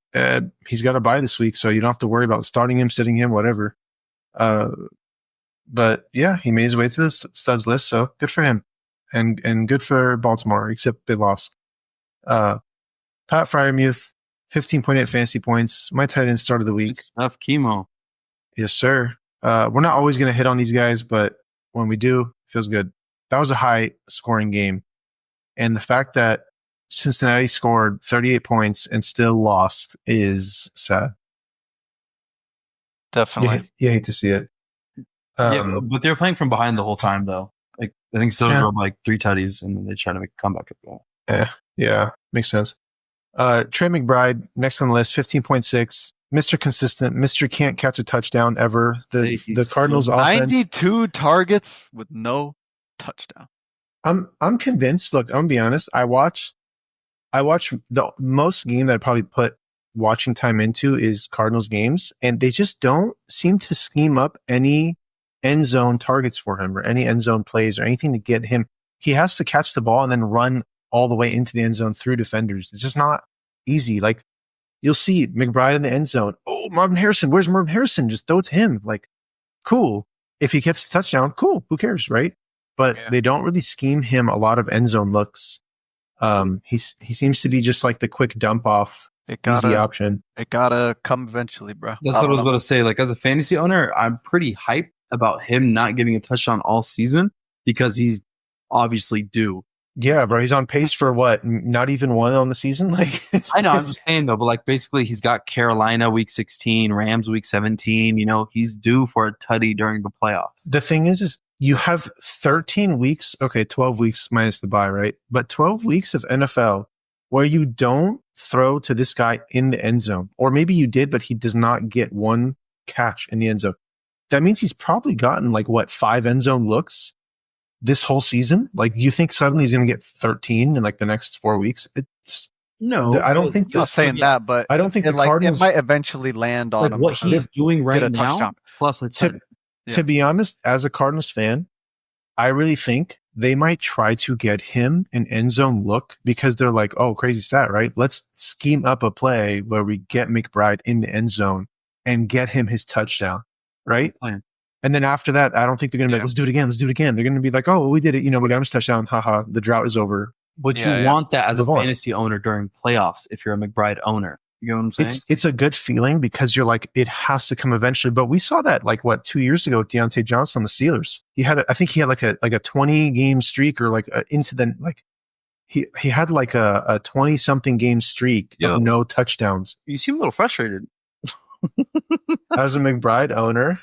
he's got a bye this week, so you don't have to worry about starting him, sitting him, whatever. But yeah, he made his way to the studs list, so good for him. And good for Baltimore, except they lost. Pat Freiermuth, 15.8 fantasy points. My tight end start of the week. Good stuff, Chemo. Yes, sir. We're not always going to hit on these guys, but when we do, it feels good. That was a high scoring game. And the fact that Cincinnati scored 38 points and still lost is sad. Definitely. You hate to see it. But they're playing from behind the whole time, though. I think Sosa drove 3 tutties, and then they try to make a comeback at that. Yeah, makes sense. Trey McBride, next on the list, 15.6. Mr. Consistent. Mr. Can't catch a touchdown ever. The Cardinals offense. 92 targets with no touchdown. I'm convinced. Look, I'm going to be honest. I watch the most game that I probably put watching time into is Cardinals games, and they just don't seem to scheme up any end zone targets for him or any end zone plays or anything to get him. He has to catch the ball and then run all the way into the end zone through defenders. It's just not easy. Like, you'll see McBride in the end zone. Oh, Marvin Harrison. Where's Marvin Harrison? Just throw it to him. Like, cool. If he gets the touchdown, cool. Who cares, right? But they don't really scheme him a lot of end zone looks. He seems to be just like the quick dump off, easy option. It gotta come eventually, bro. That's what I was going to say. Like, as a fantasy owner, I'm pretty hyped about him not getting a touchdown all season because he's obviously due. Yeah, bro. He's on pace for what? Not even one on the season? Like, I know, I'm just saying though, but like basically he's got Carolina week 16, Rams week 17. He's due for a tutty during the playoffs. The thing is you have 13 weeks, 12 weeks minus the bye, right? But 12 weeks of NFL where you don't throw to this guy in the end zone. Or maybe you did, but he does not get one catch in the end zone. That means he's probably gotten 5 end zone looks this whole season. Like, you think suddenly he's going to get 13 in the next 4 weeks? No, I don't think. I'm not saying that, but I don't think the Cardinals. It might eventually land on him. What he's doing right now, touchdown. Plus a touchdown. To be honest, as a Cardinals fan, I really think they might try to get him an end zone look because they're like, oh, crazy stat, right? Let's scheme up a play where we get McBride in the end zone and get him his touchdown, right? And then after that, I don't think they're going to be like, let's do it again. They're going to be like, oh, we did it. We got him his touchdown. Haha, the drought is over. But you want that as a fantasy owner during playoffs if you're a McBride owner. You know what I'm saying? It's a good feeling because you're like, it has to come eventually. But we saw that 2 years ago with Deontay Johnson on the Steelers. I think he had a 20 game streak or he had a 20 something game streak of no touchdowns. You seem a little frustrated. As a McBride owner,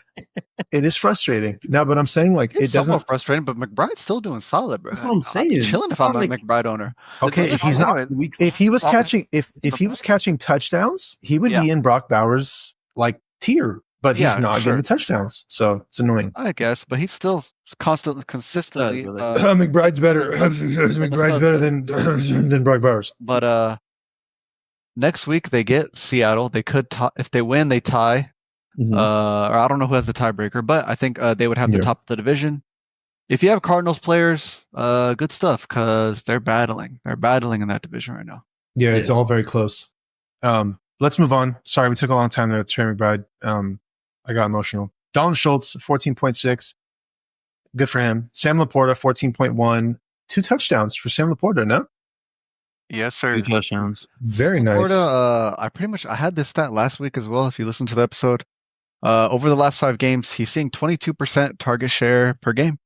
it is frustrating. No, but I'm saying it doesn't frustrating, but McBride's still doing solid, bro. That's what I'm saying. I'm chilling if I'm a McBride owner. Okay, if he's not, if he was catching touchdowns, he would be in Brock Bowers tier, but he's not getting the touchdowns, so it's annoying. I guess, but he's still consistently. McBride's better. McBride's better than Brock Bowers. But next week they get Seattle. They could if they win, they tie. Mm-hmm. Or I don't know who has the tiebreaker, but I think they would have the top of the division. If you have Cardinals players, good stuff because they're battling. They're battling in that division right now. Yeah, it's all very close. Let's move on. Sorry, we took a long time to Trey McBride. I got emotional. Dalton Schultz, 14.6. good for him. Sam Laporta, 14.1. 2 touchdowns for Sam Laporta, no? Yes, sir. 2 touchdowns. Very nice. Laporta, I had this stat last week as well, if you listen to the episode. Over the last 5 games, he's seeing 22% target share per game.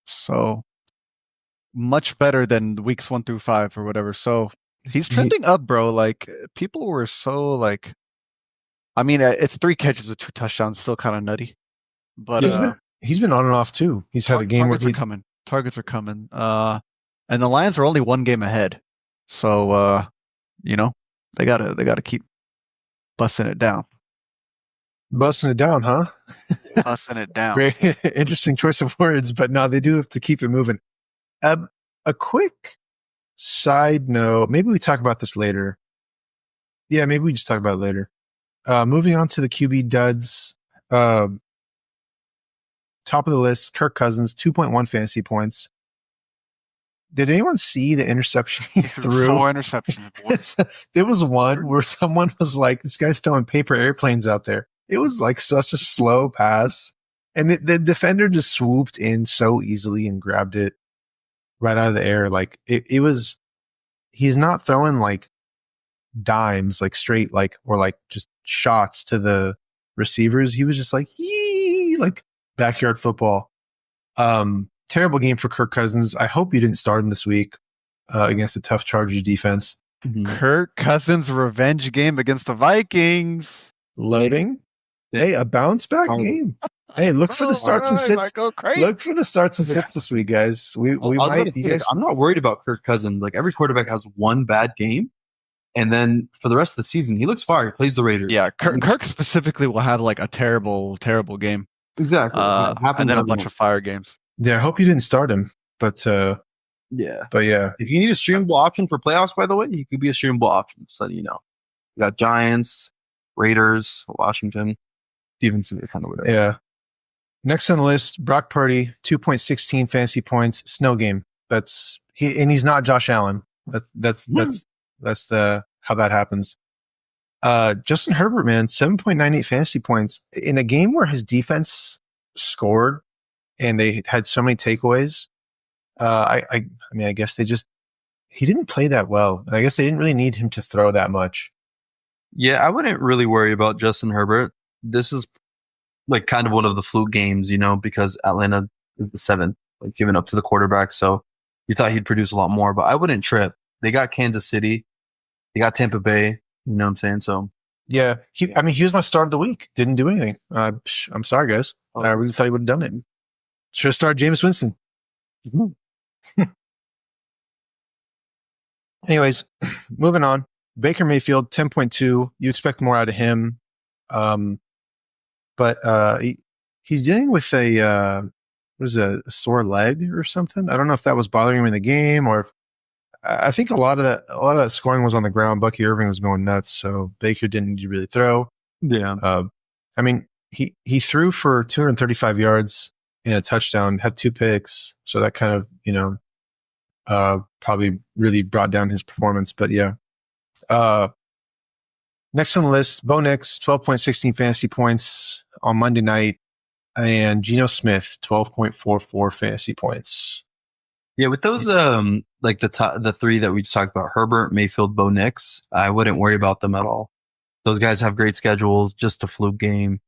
So much better than weeks 1 through 5 or whatever. So he's trending up, bro. Like, people were so like, I mean, it's 3 catches with 2 touchdowns, still kind of nutty. But he's been on and off too. He's had a game where targets are coming. And the Lions are only 1 game ahead. So they gotta keep busting it down. Busting it down, huh? Busting it down. Great, interesting choice of words, but no, they do have to keep it moving. A quick side note, maybe we talk about this later. Yeah, maybe we just talk about it later. Moving on to the QB duds. Top of the list, Kirk Cousins, 2.1 fantasy points. Did anyone see the interception he threw? 4 interceptions. There was one where someone was like, this guy's throwing paper airplanes out there. It was like such a slow pass. And the defender just swooped in so easily and grabbed it right out of the air. Like it was, he's not throwing like dimes, like straight, like, or like just shots to the receivers. He was just like, like backyard football. Terrible game for Kirk Cousins. I hope you didn't start him this week against a tough Chargers defense. Kirk Cousins' revenge game against the Vikings. Loading. Hey, a bounce back game. Hey, look for the starts and sits. Look for the starts and sits this week, guys. I'm not worried about Kirk Cousins. Like, every quarterback has one bad game, and then for the rest of the season, he looks fire. He plays the Raiders. Yeah, Kirk specifically will have like a terrible game. Exactly. And then a bunch of fire games. Yeah, I hope you didn't start him, but yeah. If you need a streamable option for playoffs, by the way, he could be a streamable option. Just letting you know. You got Giants, Raiders, Washington, Stevenson, kind of whatever. Yeah. Next on the list, Brock Purdy, 2.16 fantasy points, snow game. And he's not Josh Allen. That's how that happens. Justin Herbert, man, 7.98 fantasy points in a game where his defense scored and they had so many takeaways. I mean, I guess he didn't play that well. And I guess they didn't really need him to throw that much. Yeah, I wouldn't really worry about Justin Herbert. This is like kind of one of the fluke games, because Atlanta is the 7th, like giving up to the quarterback. So you thought he'd produce a lot more, but I wouldn't trip. They got Kansas City. They got Tampa Bay. You know what I'm saying? So yeah, he was my start of the week. Didn't do anything. I'm sorry, guys. I really thought he would have done it. Should have started Jameis Winston. Anyways, moving on. Baker Mayfield, 10.2. You expect more out of him. But he's dealing with a sore leg or something. I don't know if that was bothering him in the game or if I think a lot of that scoring was on the ground. Bucky Irving was going nuts, so Baker didn't need to really throw. Yeah. I mean, he threw for 235 yards and a touchdown, had 2 picks, so that kind of probably really brought down his performance. But yeah. Next on the list, Bo Nix, 12.16 fantasy points on Monday night, and Geno Smith, 12.44 fantasy points. Yeah, with those like the 3 that we just talked about, Herbert, Mayfield, Bo Nix, I wouldn't worry about them at all. Those guys have great schedules, just a fluke game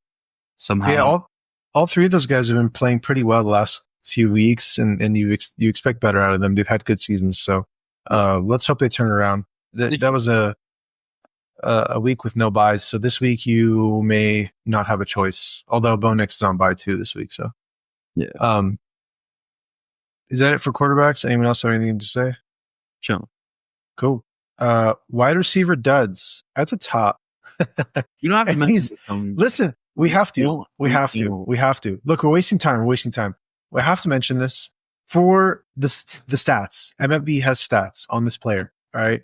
somehow. Yeah, all 3 of those guys have been playing pretty well the last few weeks, and you expect better out of them. They've had good seasons, so let's hope they turn around. That was a week with no buys, so this week you may not have a choice. Although Bo Nix is on bye too this week, so yeah. Is that it for quarterbacks? Anyone else have anything to say? Sure. Cool. Wide receiver duds at the top. You don't have to listen, we have to. We have to. Look, we're wasting time. We have to mention this for the stats. MFB has stats on this player. All right.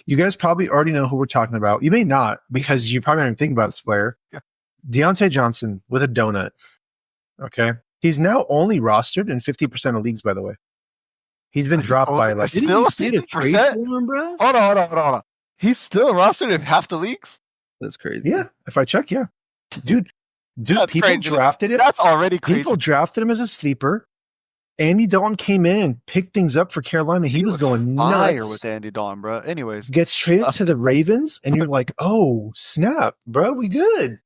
You guys probably already know who we're talking about. You may not, because you probably don't even think about this player. Yeah. Deontay Johnson with a donut. Okay. He's now only rostered in 50% of leagues, by the way. He's been dropped by like... Still 50%? Hold on. He's still rostered in half the leagues? That's crazy. Yeah. If I check, yeah. Dude, people drafted him. That's already crazy. People drafted him as a sleeper. Andy Dalton came in, picked things up for Carolina. He was going nuts with Andy Dalton, bro. Anyways, gets traded to the Ravens, and you're like, oh snap, bro, we good.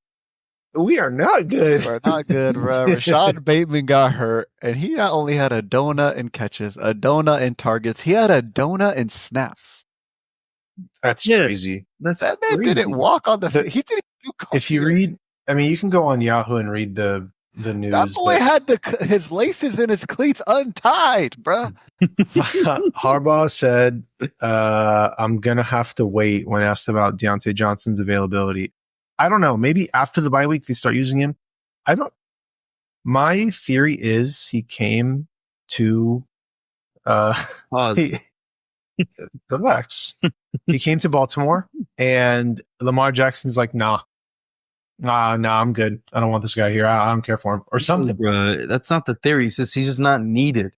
We are not good. We're not good, bro. Rashad Bateman got hurt, and he not only had a donut in catches, a donut in targets, he had a donut in snaps. That's crazy. That man didn't walk on the he didn't do if you read, I mean, you can go on Yahoo and read the news. That boy had his laces and his cleats untied, bro. Harbaugh said, I'm going to have to wait when asked about Deontay Johnson's availability. I don't know. Maybe after the bye week, they start using him. My theory is he came to, relax. He came to Baltimore and Lamar Jackson's like, nah, I'm good. I don't want this guy here. I don't care for him or something. Bro, that's not the theory. He's just not needed.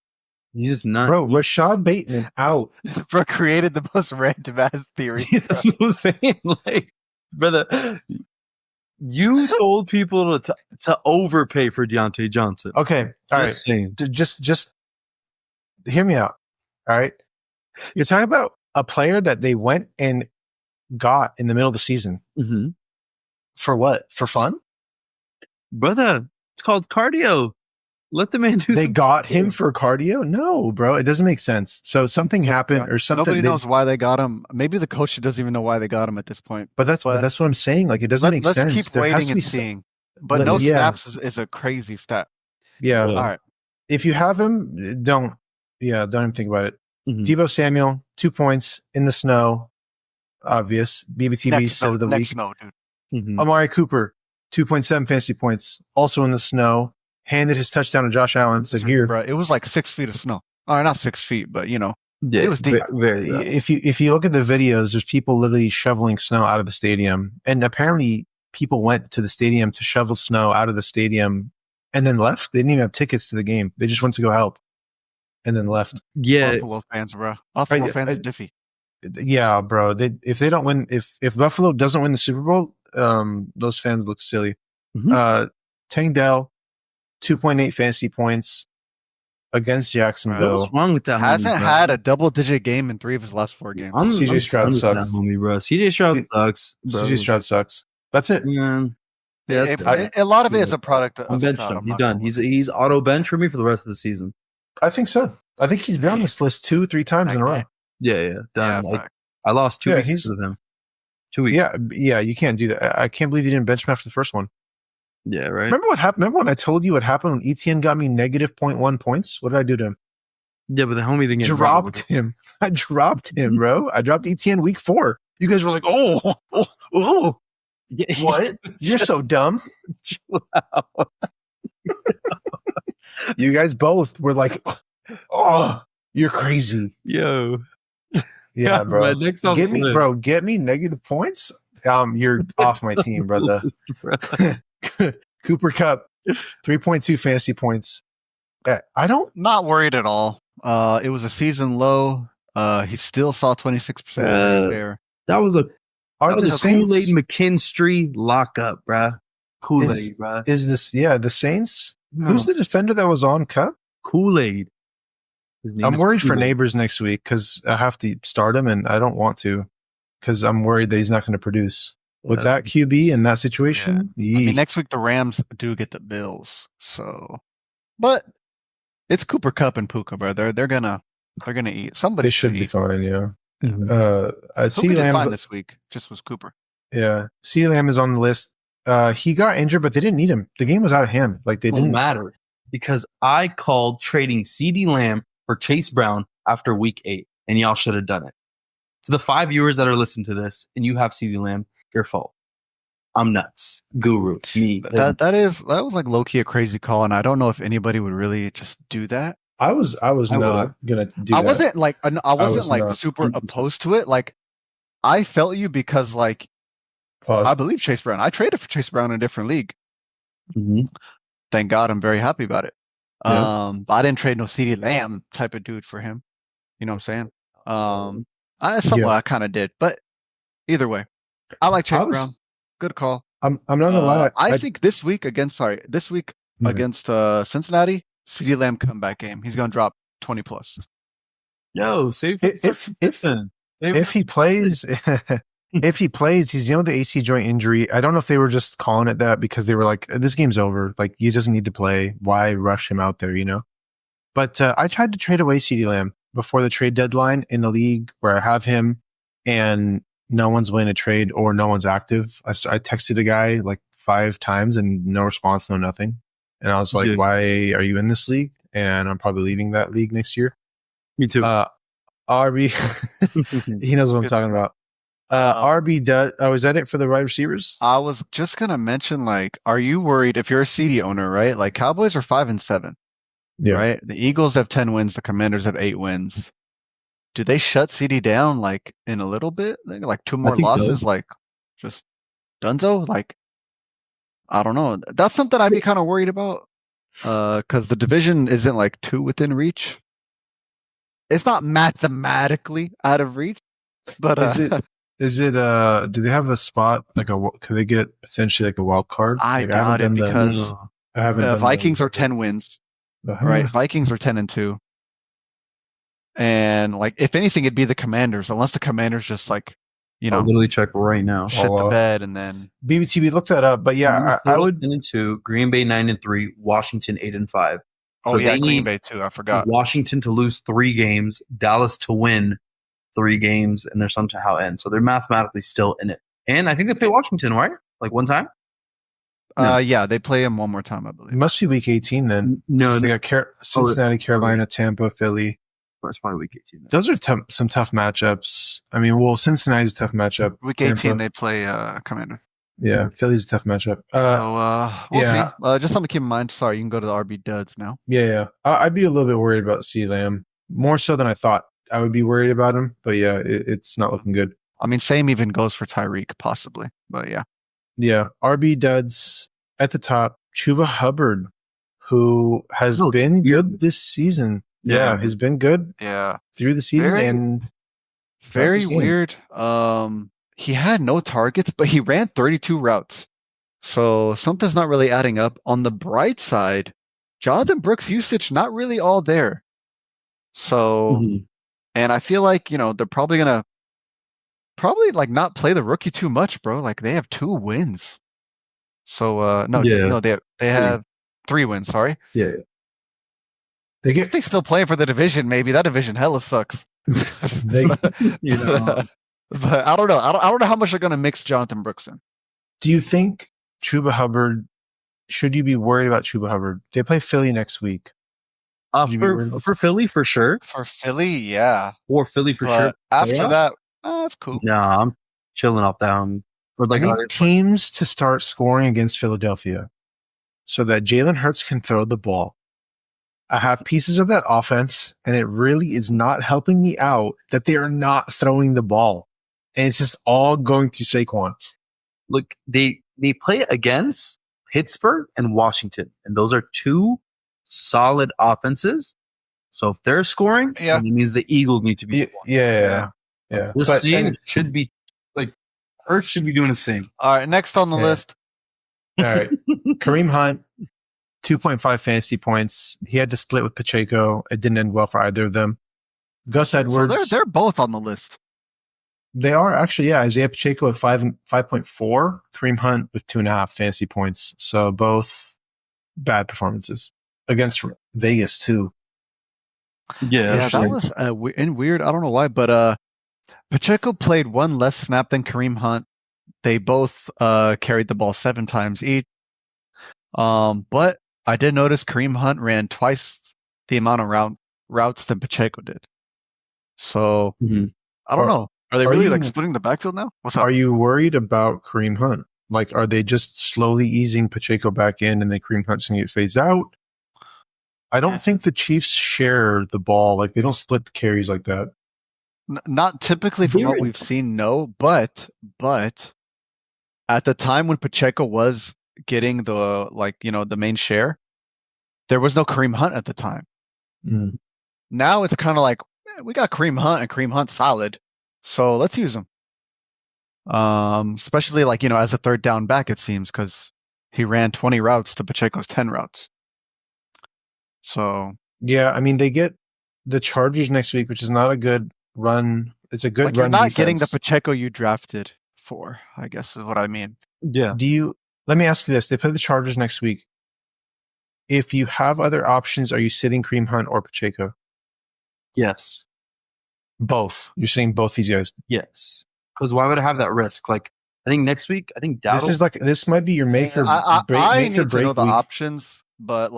He's just not. Bro, Rashad Bateman out. Bro created the most random ass theory. That's what I'm saying. Like, brother, you told people to overpay for Deontay Johnson. Okay. All right. Just hear me out. All right. You're talking about a player that they went and got in the middle of the season. Mm-hmm. For what? For fun? Brother, it's called cardio. Let the man do They got him for cardio? No, bro. It doesn't make sense. So something happened or something. Nobody knows why they got him. Maybe the coach doesn't even know why they got him at this point. But that's what I'm saying. Like, it doesn't make sense. Let's keep waiting and seeing. But no snaps is a crazy stat. Yeah. All right. If you have him, don't even think about it. Mm-hmm. Deebo Samuel, 2 points in the snow. Obvious. BBTB so of the week. Snow, dude. Mm-hmm. Amari Cooper, 2.7 fantasy points, also in the snow. Handed his touchdown to Josh Allen. Said, "Here, bro." It was like 6 feet of snow. Or not 6 feet, but yeah, it was deep. If you look at the videos, there's people literally shoveling snow out of the stadium, and apparently people went to the stadium to shovel snow out of the stadium and then left. They didn't even have tickets to the game. They just went to go help and then left. Yeah, Buffalo fans, bro. Buffalo fans are diffy. Yeah, bro. If they don't win, if Buffalo doesn't win the Super Bowl, those fans look silly. Mm-hmm. Tank Dell, 2.8 fantasy points against Jacksonville. What's wrong with that? Hasn't had a double-digit game in 3 of his last 4 games. CJ Stroud sucks. CJ Stroud sucks. CJ Stroud sucks. That's it. Yeah, a lot of it is a product of Stroud. He's done. He's auto bench for me for the rest of the season. I think so. I think he's been on this list 2-3 times in a row. Yeah, done. Yeah, I lost 2 weeks with him. 2 weeks. Yeah, you can't do that. I can't believe you didn't bench him after the first one. Yeah, right. Remember what happened? Remember when I told you what happened when ETN got me negative 0.1 points? What did I do to him? Yeah, but the homie didn't get dropped him. I dropped him, bro. I dropped ETN week 4. You guys were like, oh. What? You're so dumb. You guys both were like, oh, you're crazy. Yo. Yeah, bro. Right, get me negative points. You're off my team, brother. Cooper Kupp, 3.2 fantasy points. Not worried at all. It was a season low. He still saw 26% there. That was a Kool-Aid McKinstry lockup, bruh. Kool-Aid, bruh. Is this the Saints? Who's the defender that was on Kupp? Kool-Aid. I'm worried for Neighbors next week because I have to start him, and I don't want to because I'm worried that he's not going to produce. With that QB in that situation, I mean, next week the Rams do get the Bills, but it's Cooper Kupp and Puka, bro. They're gonna eat. Somebody should be fine, yeah. Mm-hmm. CeeDee Lamb this week just was Cooper. Yeah, CeeDee Lamb is on the list. He got injured, but they didn't need him. The game was out of hand. Like they didn't matter because I called trading CeeDee Lamb for Chase Brown after week 8, and y'all should have done it. To the 5 viewers that are listening to this, and you have CeeDee Lamb, your fault. I'm nuts. Guru. Me. That was like low key a crazy call, and I don't know if anybody would really just do that. I was not gonna do that. I wasn't like super opposed to it. Like I felt you because like I believe Chase Brown. I traded for Chase Brown in a different league. Mm-hmm. Thank God, I'm very happy about it. Yeah. But I didn't trade no CeeDee Lamb type of dude for him. You know what I'm saying? I kind of did, but either way, I like Chase Brown. Good call. I'm not gonna lie. I think this week against Cincinnati, CeeDee Lamb comeback game. He's going to drop 20 plus. Yo, save if he plays. If he plays, he's dealing with the AC joint injury. I don't know if they were just calling it that because they were like, this game's over. Like, he doesn't need to play. Why rush him out there, you know? But I tried to trade away CeeDee Lamb before the trade deadline in the league where I have him and no one's willing to trade or no one's active. I texted a guy like 5 times and no response, no nothing. And I was like, why are you in this league? And I'm probably leaving that league next year. Me too. RB, he knows what I'm talking about. RB does. Oh, is that it for the wide receivers? I was just gonna mention, like, are you worried if you're a CD owner, right? Like, Cowboys are 5-7, right? The Eagles have 10 wins. The Commanders have 8 wins. Do they shut CD down like in a little bit? Like 2 more losses, like just Dunzo? Like, I don't know. That's something I'd be kind of worried about. Because the division isn't like too within reach. It's not mathematically out of reach, but Is it do they have a spot like could they get potentially like a wild card? I doubt it because I haven't Vikings are 10 wins. Right? Vikings are 10-2. And like if anything it'd be the Commanders, unless the Commanders just like, you know, I'll literally check right now. Shit the bed and then BBTB looked that up, but yeah, I would 10-2, Green Bay 9-3, Washington 8-5. Oh, so yeah, Green Bay too. I forgot. Washington to lose 3 games, Dallas to win 3 games, and they're somehow end. So they're mathematically still in it. And I think they play Washington, right? Like one time? No. Yeah, they play them one more time, I believe. It must be week 18 then. No, they got Cincinnati, Carolina, Tampa, Philly. It's probably week 18. Then. Those are some tough matchups. I mean, Cincinnati's a tough matchup. Week 18, Tampa. They play Commander. Yeah, Philly's a tough matchup. We'll see. Just something to keep in mind. Sorry, you can go to the RB duds now. Yeah. I'd be a little bit worried about CeeDee Lamb. More so than I thought I would be worried about him. But yeah, it's not looking good. I mean, same even goes for Tyreek, possibly. But yeah. Yeah, RB duds at the top. Chuba Hubbard, who has been good this season. Yeah, he's been good. Yeah, through the season very weird. He had no targets, but he ran 32 routes. So something's not really adding up. On the bright side, Jonathan Brooks' usage not really all there. So, and I feel like, you know, they're probably like not play the rookie too much, bro. Like they have 2 wins. So they have 3 wins. Sorry. Yeah. They still playing for the division. Maybe that division hella sucks. But I don't know. I don't know how much they're going to mix Jonathan Brooks in. Do you think Chuba Hubbard? Should you be worried about Chuba Hubbard? They play Philly next week. For Philly, for sure. For Philly, yeah. Or Philly for sure. After that, that's cool. Nah, I'm chilling off that. I need teams to start scoring against Philadelphia so that Jalen Hurts can throw the ball. I have pieces of that offense, and it really is not helping me out that they are not throwing the ball. And it's just all going through Saquon. Look, they play against Pittsburgh and Washington, and those are 2 solid offenses. So if they're scoring, it means the Eagles need to be. Yeah. This team should be like Hurts should be doing his thing. All right, next on the list. All right, Kareem Hunt. 2.5 fantasy points. He had to split with Pacheco. It didn't end well for either of them. Gus Edwards. So they're both on the list. They are actually, yeah. Isaiah Pacheco with 5.4. Kareem Hunt with 2.5 fantasy points. So both bad performances against Vegas too. Yeah, that was weird. I don't know why, but Pacheco played 1 less snap than Kareem Hunt. They both carried the ball 7 times each. But I did notice Kareem Hunt ran twice the amount of routes than Pacheco did. So I don't know. Are they really like splitting the backfield now? What's up? Are you worried about Kareem Hunt? Like, are they just slowly easing Pacheco back in and then Kareem Hunt's going to get phased out? I don't think the Chiefs share the ball. Like, they don't split the carries like that. Not typically from what we've seen, no. But at the time when Pacheco was getting the main share, there was no Kareem Hunt at the time. Now it's kind of like, we got Kareem Hunt and Kareem Hunt's solid, so let's use him. Especially like, you know, as a 3rd down back, it seems, because he ran 20 routes to Pacheco's 10 routes. So yeah, I mean they get the Chargers next week, which is not a good run. It's a good run. You're not defense. getting the Pacheco you drafted for, I guess is what I mean. Yeah. Let me ask you this. They play the Chargers next week. If you have other options, are you sitting Kareem Hunt or Pacheco? Yes. Both. You're saying both these guys? Yes. Because why would I have that risk? Like, I think next week, this might be your maker. I need to know the options, but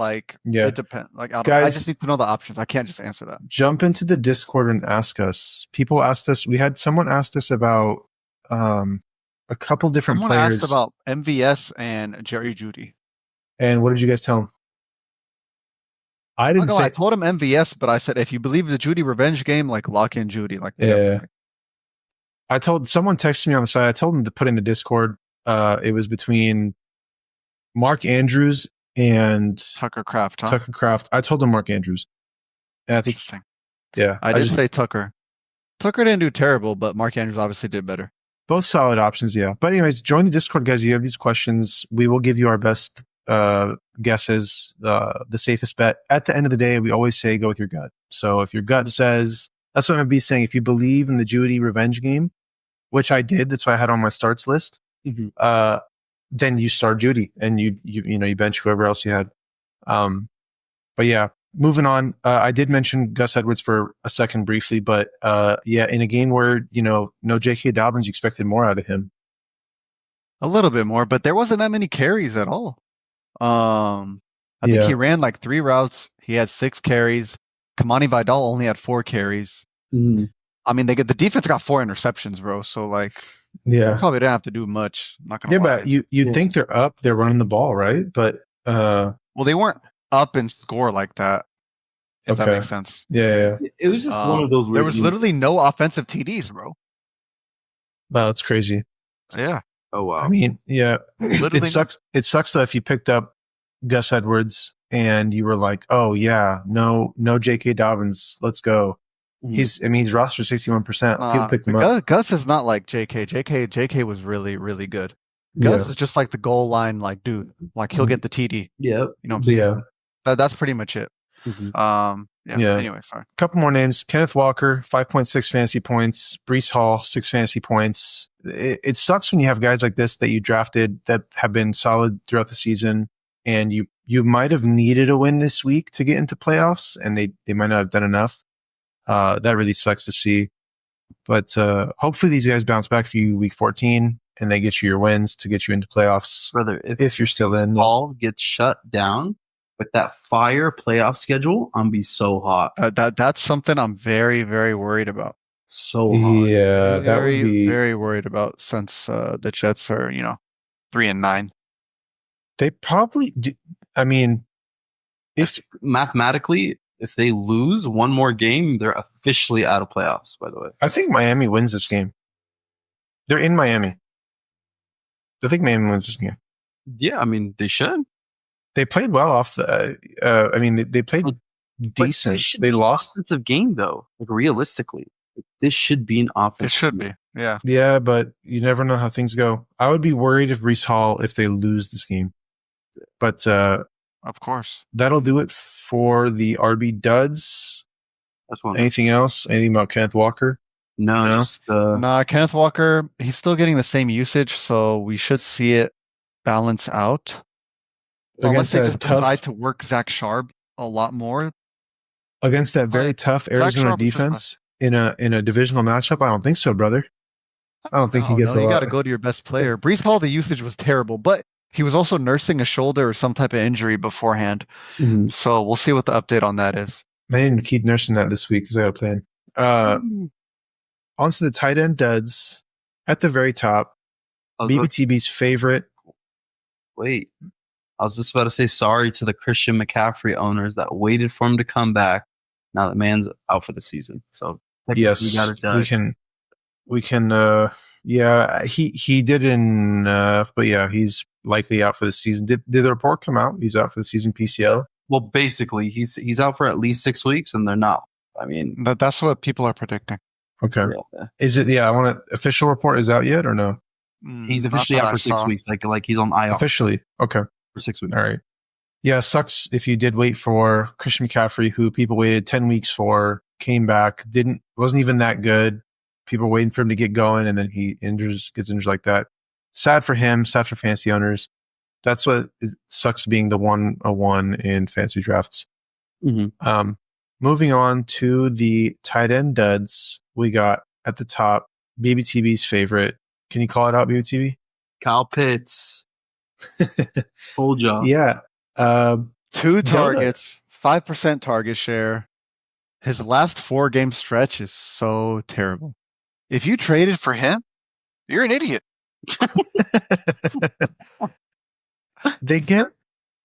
it depends. Guys, I just need to know the options. I can't just answer that. Jump into the Discord and ask us. People asked us. We had someone asked us about a couple different players. Someone asked about MVS and Jerry Jeudy. And what did you guys tell him? I didn't say. I told him MVS, but I said if you believe the Jeudy revenge game, lock in Jeudy. I told someone texted me on the side. I told him to put in the Discord. It was between Mark Andrews and Tucker Kraft. Tucker Kraft. I told him Mark Andrews. And I think, interesting. Yeah, I did say Tucker. Tucker didn't do terrible, but Mark Andrews obviously did better. Both solid options, yeah. But anyways, join the Discord, guys. You have these questions. We will give you our best guesses, the safest bet. At the end of the day, we always say go with your gut. So if your gut says, that's what I'm going to be saying. If you believe in the Jeudy revenge game, which I did, that's why I had on my starts list. Mm-hmm. Then you start Jeudy and you bench whoever else you had. But yeah, moving on. I did mention Gus Edwards for a second briefly, but in a game where no J.K. Dobbins, you expected more out of him. A little bit more, but there wasn't that many carries at all. I think he ran 3 routes. He had 6 carries. Kamani Vidal only had 4 carries. Mm-hmm. I mean, the defense got 4 interceptions, bro. So probably didn't have to do much. I'm not gonna lie. But you'd think they're up, they're running the ball, right? But well, they weren't up and score like that. If that makes sense. Yeah. It was just one of those weird there was literally no offensive TDs, bro. Wow, that's crazy. Yeah. Oh wow. I mean, yeah. It sucks. It sucks that if you picked up Gus Edwards and you were like, oh yeah, no J.K. Dobbins, let's go. He's rostered 61%. People picked him up. Gus is not like J.K. J.K. was really, really good. Gus is just the goal line, dude. He'll get the TD. Yeah. You know what I'm saying? Yeah. That's pretty much it. Mm-hmm. Anyway, sorry. A couple more names. Kenneth Walker, 5.6 fantasy points. Breece Hall, 6 fantasy points. It sucks when you have guys like this that you drafted that have been solid throughout the season, and you might have needed a win this week to get into playoffs, and they might not have done enough. That really sucks to see. But hopefully these guys bounce back for you week 14 and they get you your wins to get you into playoffs. Brother, if you're still in. All gets shut down with that fire playoff schedule, I'm be so hot. That's something I'm very, very worried about. So hot. Yeah, that would be very worried about since the Jets are 3-9. They probably do. I mean, if mathematically, if they lose one more game, they're officially out of playoffs, by the way. I think Miami wins this game. They're in Miami. I think Miami wins this game. Yeah, I mean, they should. They played well off the... they played decent. They lost. Offensive game, though. Realistically. This should be an offensive. It should be, yeah. Yeah, but you never know how things go. I would be worried if Breece Hall, if they lose this game. But... of course. That'll do it for the RB duds. That's one. Anything else? Anything about Kenneth Walker? No. Kenneth Walker, he's still getting the same usage, so we should see it balance out. Unless they just decide to work Zach Sharp a lot more. Against that very tough Arizona defense in a divisional matchup? I don't think so, brother. I don't think he gets a lot. You got to go to your best player. Breece Hall, the usage was terrible, but he was also nursing a shoulder or some type of injury beforehand. Mm-hmm. So we'll see what the update on that is. I didn't keep nursing that this week because I got a plan. Onto the tight end duds. At the very top, BBTB's favorite. Wait. I was just about to say sorry to the Christian McCaffrey owners that waited for him to come back. Now that man's out for the season. So yes, we got it done. We can yeah, he didn't but yeah, he's likely out for the season. Did the report come out? He's out for the season PCL? Well, basically, he's out for at least 6 weeks, and they're not. I mean, that's what people are predicting. Okay. Yeah. Is it? Yeah, I want to. Official report is out yet or no? He's officially out for 6 weeks. Like he's on IR. Officially, okay, for 6 weeks. All right. Yeah, sucks if you did wait for Christian McCaffrey, who people waited 10 weeks for, came back, wasn't even that good. People were waiting for him to get going, and then he gets injured like that. Sad for him, sad for fantasy owners. That's what it sucks being the 101 in fantasy drafts. Mm-hmm. Moving on to the tight end duds, we got at the top BBTV's favorite. Can you call it out, BBTV? Kyle Pitts. Full job. Yeah. 2 targets, 5% target share. His last 4-game stretch is so terrible. If you traded for him, you're an idiot. They get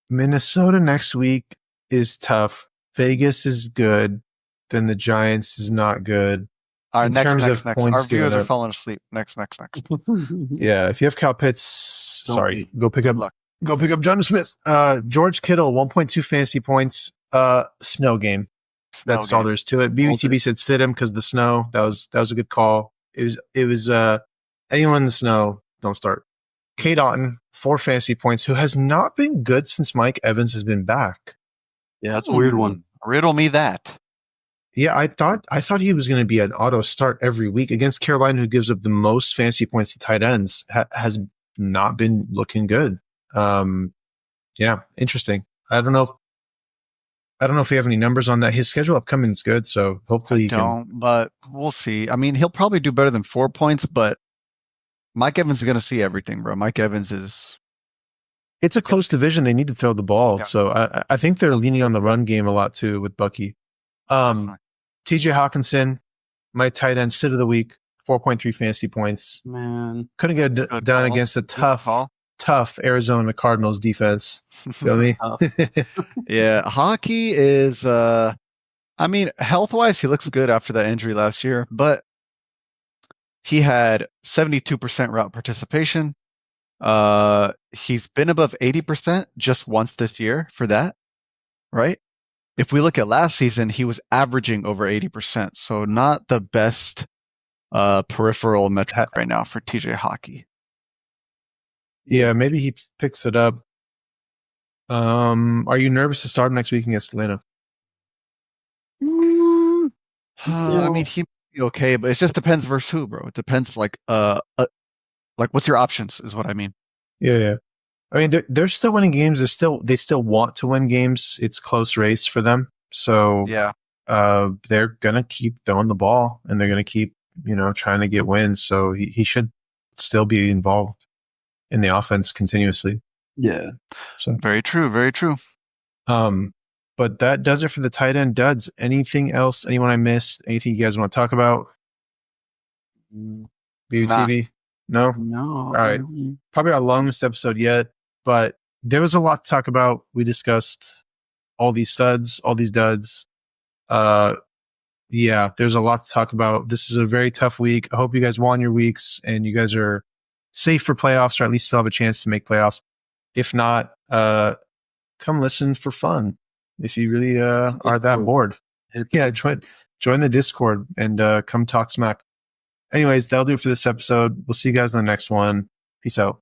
Minnesota next week is tough. Vegas is good. Then the Giants is not good. All right, next. Our viewers are falling asleep. Next. Yeah, if you have Kyle Pitts, go pick up John Smith. George Kittle, 1.2 fantasy points. Snow game. That's all there is to it. BBTV said sit him because the snow. That was a good call. It was anyone in the snow, don't start. Kate Otten, 4 fantasy points, who has not been good since Mike Evans has been back. Yeah, that's a weird one. Riddle me that. Yeah, I thought he was going to be an auto start every week against Carolina, who gives up the most fantasy points to tight ends. Has not been looking good. Yeah, interesting. I don't know if we have any numbers on that. His schedule upcoming is good, so hopefully but we'll see. I mean, he'll probably do better than 4 points, but Mike Evans is going to see everything, bro. Mike Evans is. It's a close division. They need to throw the ball, so I think they're leaning on the run game a lot too with Bucky. TJ Hawkinson, my tight end sit of the week, 4.3 fantasy points. Man, couldn't get it done against a tough Arizona Cardinals defense. Feel me? Yeah, Hockey is. I mean, health wise, he looks good after that injury last year, but he had 72% route participation. He's been above 80% just once this year for that, right? If we look at last season, he was averaging over 80%. So not the best peripheral metric right now for TJ Hockey. Yeah, maybe he picks it up. Are you nervous to start next week against Atlanta? I mean, he might be okay, but it just depends versus who, bro. It depends, like what's your options is what I mean. Yeah. I mean, they're still winning games. They still want to win games. It's close race for them. So yeah, they're gonna keep throwing the ball and they're gonna keep trying to get wins. So he should still be involved in the offense continuously. Yeah. So very true. Very true. But that does it for the tight end duds. Anything else? Anyone I missed? Anything you guys want to talk about? BBTV? No? All right. Probably our longest episode yet, but there was a lot to talk about. We discussed all these studs, all these duds. Yeah, there's a lot to talk about. This is a very tough week. I hope you guys won your weeks and you guys are safe for playoffs, or at least still have a chance to make playoffs. If not, come listen for fun. If you really are that bored. Yeah, join the Discord and come talk smack. Anyways, that'll do it for this episode. We'll see you guys in the next one. Peace out.